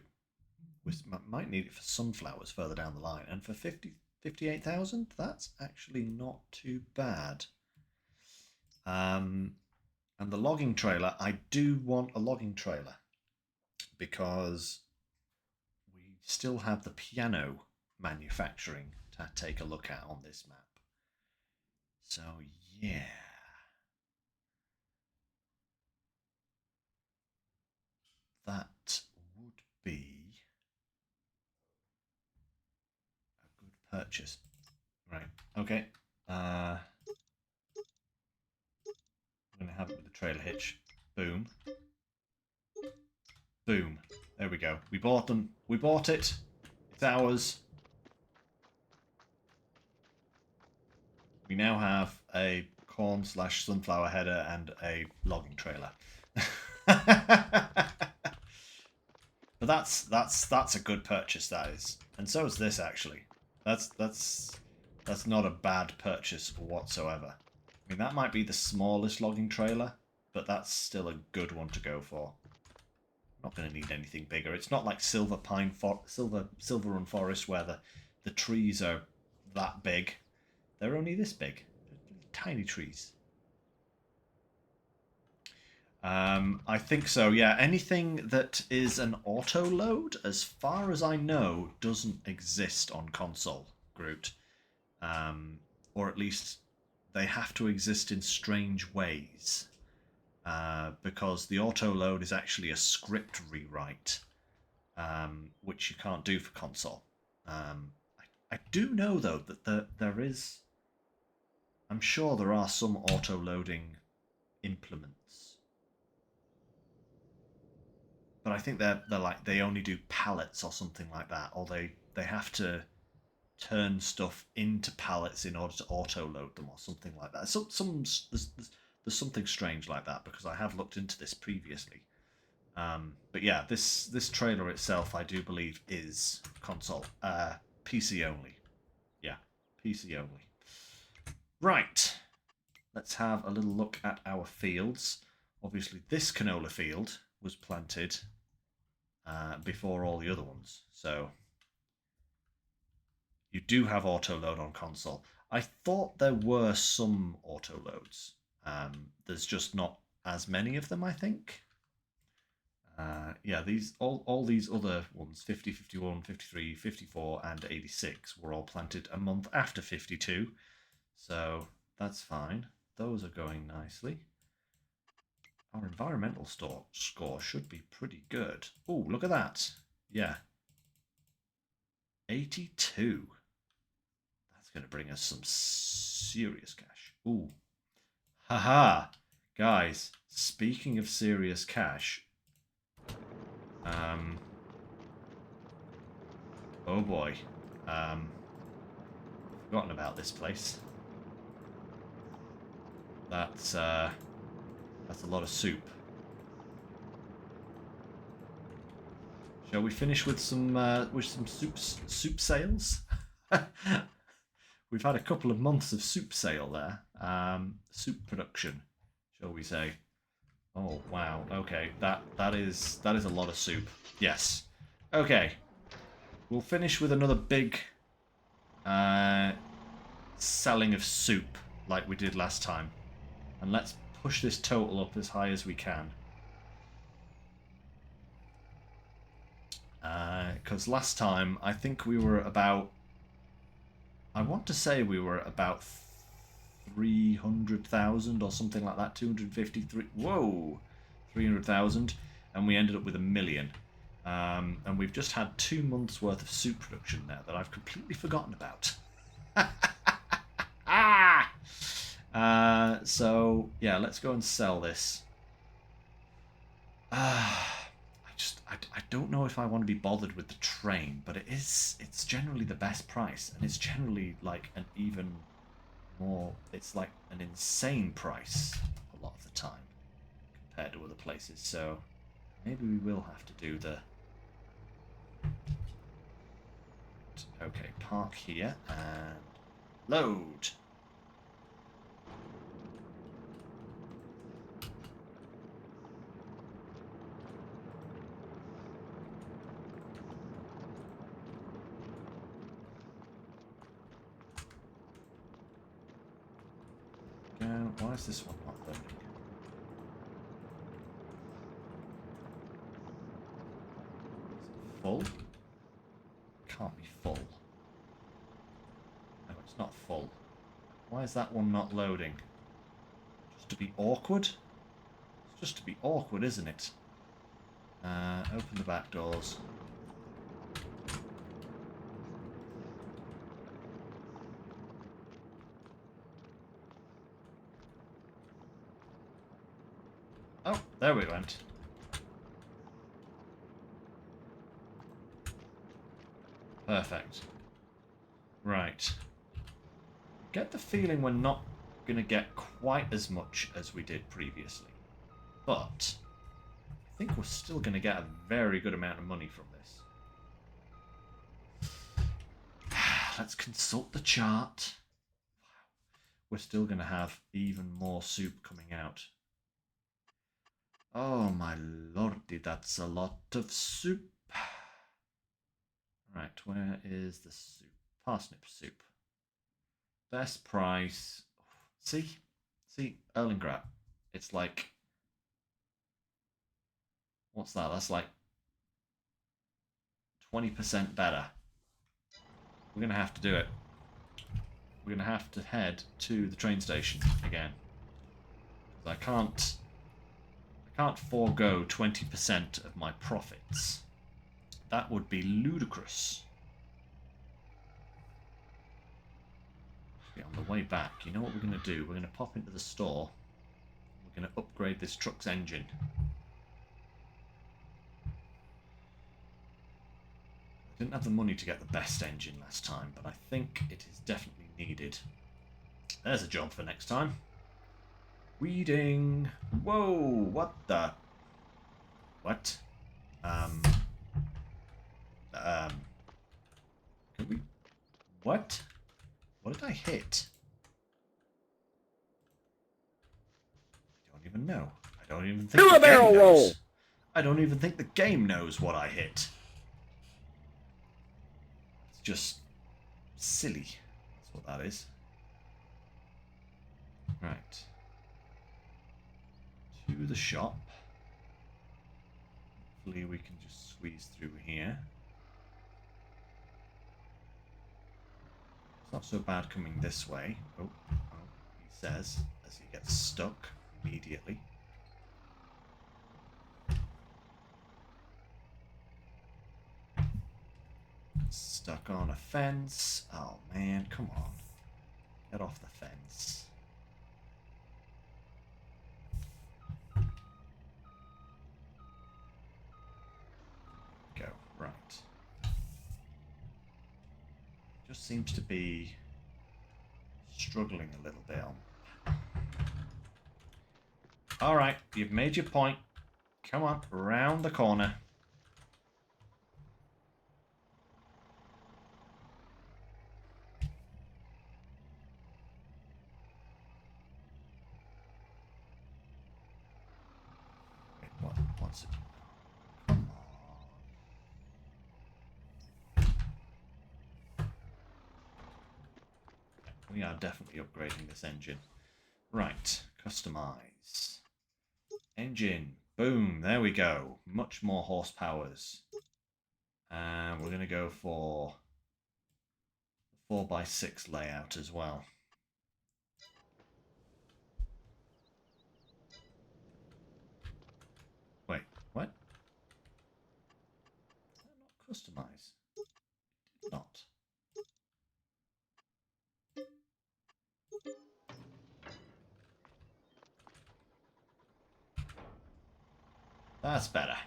We might need it for sunflowers further down the line. And for 58,000, that's actually not too bad. And the logging trailer, I do want a logging trailer because we still have the piano manufacturing to take a look at on this map. So, yeah. That would be a good purchase. Right, okay. I'm going to have it with the trailer hitch. Boom. Boom. There we go. We bought them. We bought it. It's ours. We now have a corn/sunflower header and a logging trailer. But that's a good purchase, that is. And so is this, actually. That's not a bad purchase whatsoever. I mean, that might be the smallest logging trailer, but that's still a good one to go for. Not going to need anything bigger. It's not like Silver Run Forest where the trees are that big. They're only this big. They're tiny trees. I think so, yeah. Anything that is an auto load, as far as I know, doesn't exist on console, Groot. Or at least they have to exist in strange ways. Because the auto load is actually a script rewrite, which you can't do for console. I do know, though, that there is... I'm sure there are some auto loading implements. But I think they're like they only do pallets or something like that, or they have to turn stuff into pallets in order to auto load them or something like that. There's something strange like that because I have looked into this previously. But yeah, this trailer itself I do believe is console, PC only. Yeah, PC only. Right, let's have a little look at our fields. Obviously, this canola field was planted before all the other ones. So you do have auto load on console. I thought there were some auto loads. There's just not as many of them, I think. Yeah, these all these other ones, 50, 51, 53, 54, and 86, were all planted a month after 52. So that's fine. Those are going nicely. Our environmental score should be pretty good. Oh, look at that. Yeah. 82. That's going to bring us some serious cash. Ooh. Haha. Guys, speaking of serious cash, oh boy. Forgotten about this place. That's a lot of soup. Shall we finish with some soup sales? We've had a couple of months of soup sale there. Soup production, shall we say? Oh wow. Okay, that is a lot of soup. Yes. Okay. We'll finish with another big selling of soup like we did last time, and let's push this total up as high as we can. Because last time I think we were about, I want to say we were about 300,000 or something like that, 253. Whoa, 300,000, and we ended up with 1,000,000. And we've just had 2 months worth of soup production there that I've completely forgotten about. So yeah, let's go and sell this. I don't know if I want to be bothered with the train, but it's generally the best price, and it's generally like an even more, it's like an insane price a lot of the time compared to other places. So maybe we will have to do the, okay, park here and load. Why is this one not loading? Is it full? Can't be full. No, it's not full. Why is that one not loading? Just to be awkward? It's just to be awkward, isn't it? Open the back doors. Oh, there we went. Perfect. Right. Get the feeling we're not going to get quite as much as we did previously. But I think we're still going to get a very good amount of money from this. Let's consult the chart. We're still going to have even more soup coming out. Oh my lordy, that's a lot of soup. Right, where is the soup? Parsnip soup. Best price. See, Erlingrad. It's like, what's that? That's like 20% better. We're gonna have to do it. We're gonna have to head to the train station again. I can't forego 20% of my profits. That would be ludicrous. Okay, on the way back, you know what we're going to do? We're going to pop into the store. We're going to upgrade this truck's engine. I didn't have the money to get the best engine last time, but I think it is definitely needed. There's a job for next time. Weeding. Whoa, what the? What? Can we? What? What did I hit? I don't even know. I don't even think the game knows. I don't even think the game knows what I hit. It's just silly. That's what that is. Right. To the shop. Hopefully we can just squeeze through here. It's not so bad coming this way. Oh, he says, as he gets stuck immediately. Stuck on a fence. Oh man, come on. Get off the fence. Go, right. Just seems to be struggling a little bit on. Alright, you've made your point. Come on, round the corner. Wait, what's it? Come on. We are definitely upgrading this engine. Right, customize. Engine. Boom, there we go. Much more horsepowers. And we're going to go for 4x6 layout as well. Wait, what? Did that not customize? Did not. That's better.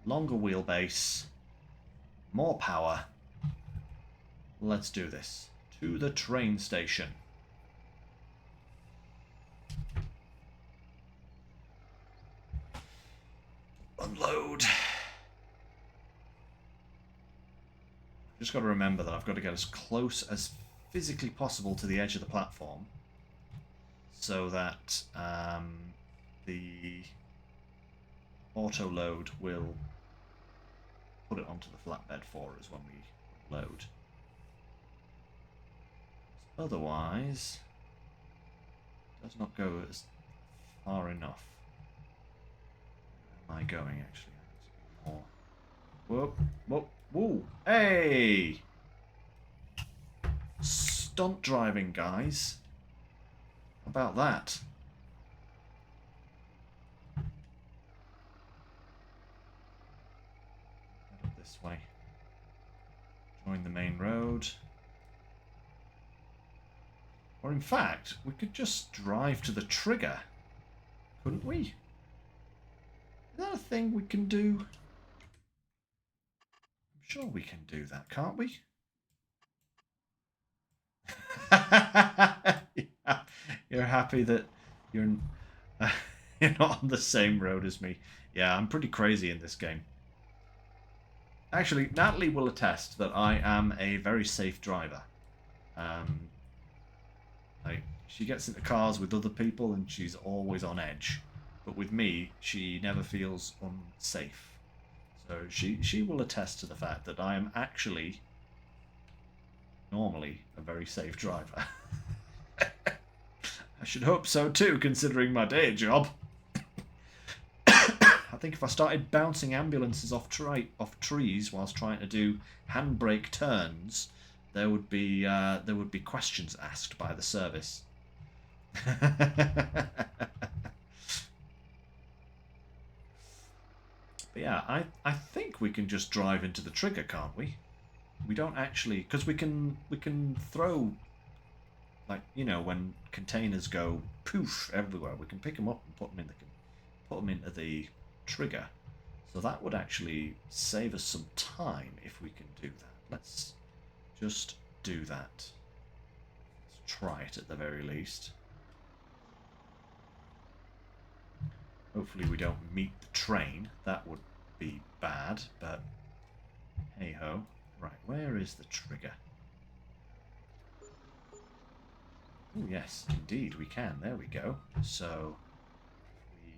Longer wheelbase. More power. Let's do this. To the train station. Unload. Just got to remember that I've got to get as close as physically possible to the edge of the platform so that the auto load will put it onto the flatbed for us when we load. Otherwise, it does not go as far enough. Where am I going actually? More. Whoa, whoa, whoa! Hey! Stunt driving, guys. How about that? Head up this way. Join the main road. Or in fact, we could just drive to the trigger, couldn't we? Is that a thing we can do? I'm sure we can do that, can't we? Yeah, you're happy that you're you're not on the same road as me. Yeah, I'm pretty crazy in this game. Actually, Natalie will attest that I am a very safe driver. She gets into cars with other people and she's always on edge. But with me, she never feels unsafe. So she will attest to the fact that I am actually normally a very safe driver. I should hope so too, considering my day job. I think if I started bouncing ambulances off trees whilst trying to do handbrake turns, there would be questions asked by the service. But yeah, I think we can just drive into the trigger, can't we? We don't actually, because we can throw, like, you know, when containers go poof everywhere, we can pick them up and put them into the trigger. So that would actually save us some time if we can do that. Let's just do that. Let's try it at the very least. Hopefully we don't meet the train. That would be bad, but hey ho. Right, where is the trigger? Oh yes, indeed we can. There we go. So we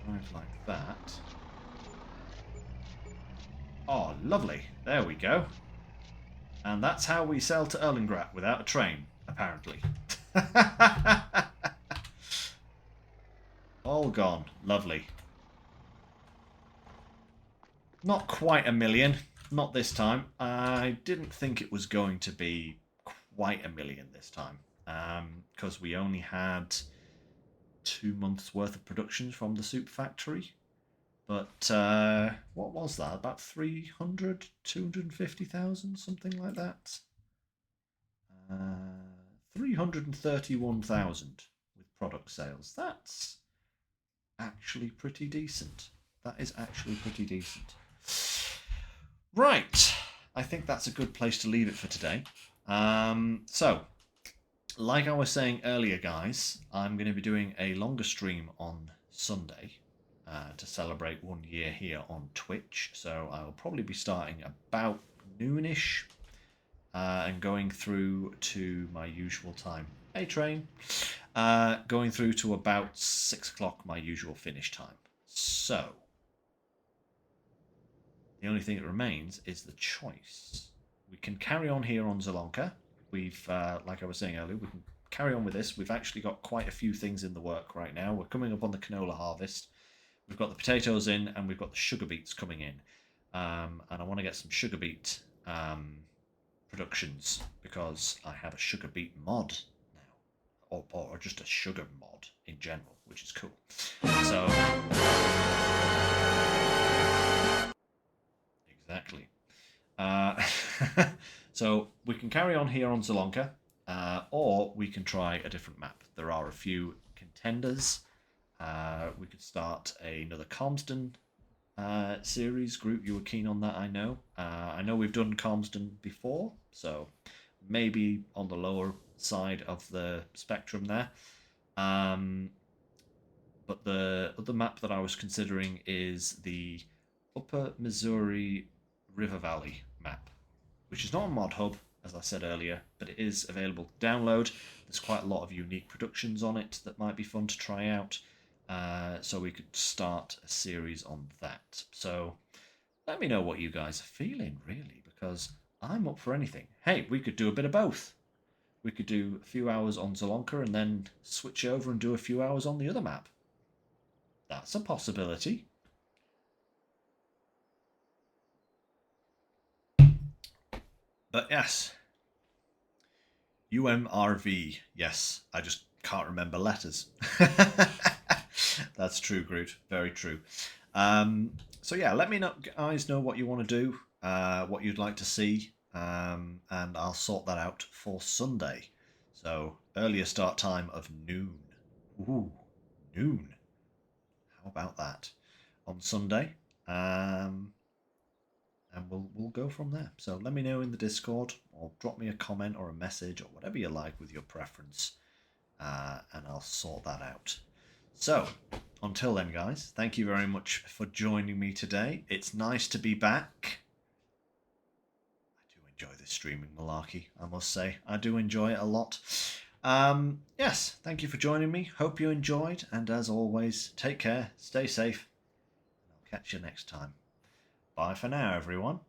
drive like that. Oh, lovely. There we go. And that's how we sell to Erlengrat without a train, apparently. gone. Lovely. Not quite a million. Not this time. I didn't think it was going to be quite a million this time. Because we only had 2 months worth of production from the soup factory. But what was that? About 300, 250,000, something like that. 331,000 with product sales. That's actually pretty decent. That is actually pretty decent. Right. I think that's a good place to leave it for today. So, like I was saying earlier, guys, I'm going to be doing a longer stream on Sunday to celebrate 1 year here on Twitch. So I'll probably be starting about noonish and going through to my usual time. Hey, train. Going through to about 6 o'clock, my usual finish time. So, the only thing that remains is the choice. We can carry on here on Zielonka. We've, like I was saying earlier, we can carry on with this. We've actually got quite a few things in the work right now. We're coming up on the canola harvest. We've got the potatoes in, and we've got the sugar beets coming in. And I want to get some sugar beet productions because I have a sugar beet mod now, or just a sugar mod in general, which is cool. So exactly. So we can carry on here on Zielonka, or we can try a different map. There are a few contenders. We could start another Calmsden series group. You were keen on that, I know. I know we've done Calmsden before, so maybe on the lower side of the spectrum there. But the other map that I was considering is the Upper Missouri River Valley map, which is not a mod hub, as I said earlier, but it is available to download. There's quite a lot of unique productions on it that might be fun to try out. So we could start a series on that. So let me know what you guys are feeling, really, because I'm up for anything. Hey, we could do a bit of both. We could do a few hours on Zielonka and then switch over and do a few hours on the other map. That's a possibility. But yes, UMRV. Yes, I just can't remember letters. That's true, Groot. Very true. So yeah, let me know, guys, know what you want to do, what you'd like to see, and I'll sort that out for Sunday. So earlier start time of noon. Ooh, noon. How about that on Sunday? And we'll go from there. So let me know in the Discord, or drop me a comment or a message or whatever you like with your preference, and I'll sort that out. So until then, guys, thank you very much for joining me today. It's nice to be back. I do enjoy this streaming malarkey, I must say. I do enjoy it a lot. Yes, thank you for joining me. Hope you enjoyed, and as always, take care, stay safe, and I'll catch you next time. Bye for now, everyone.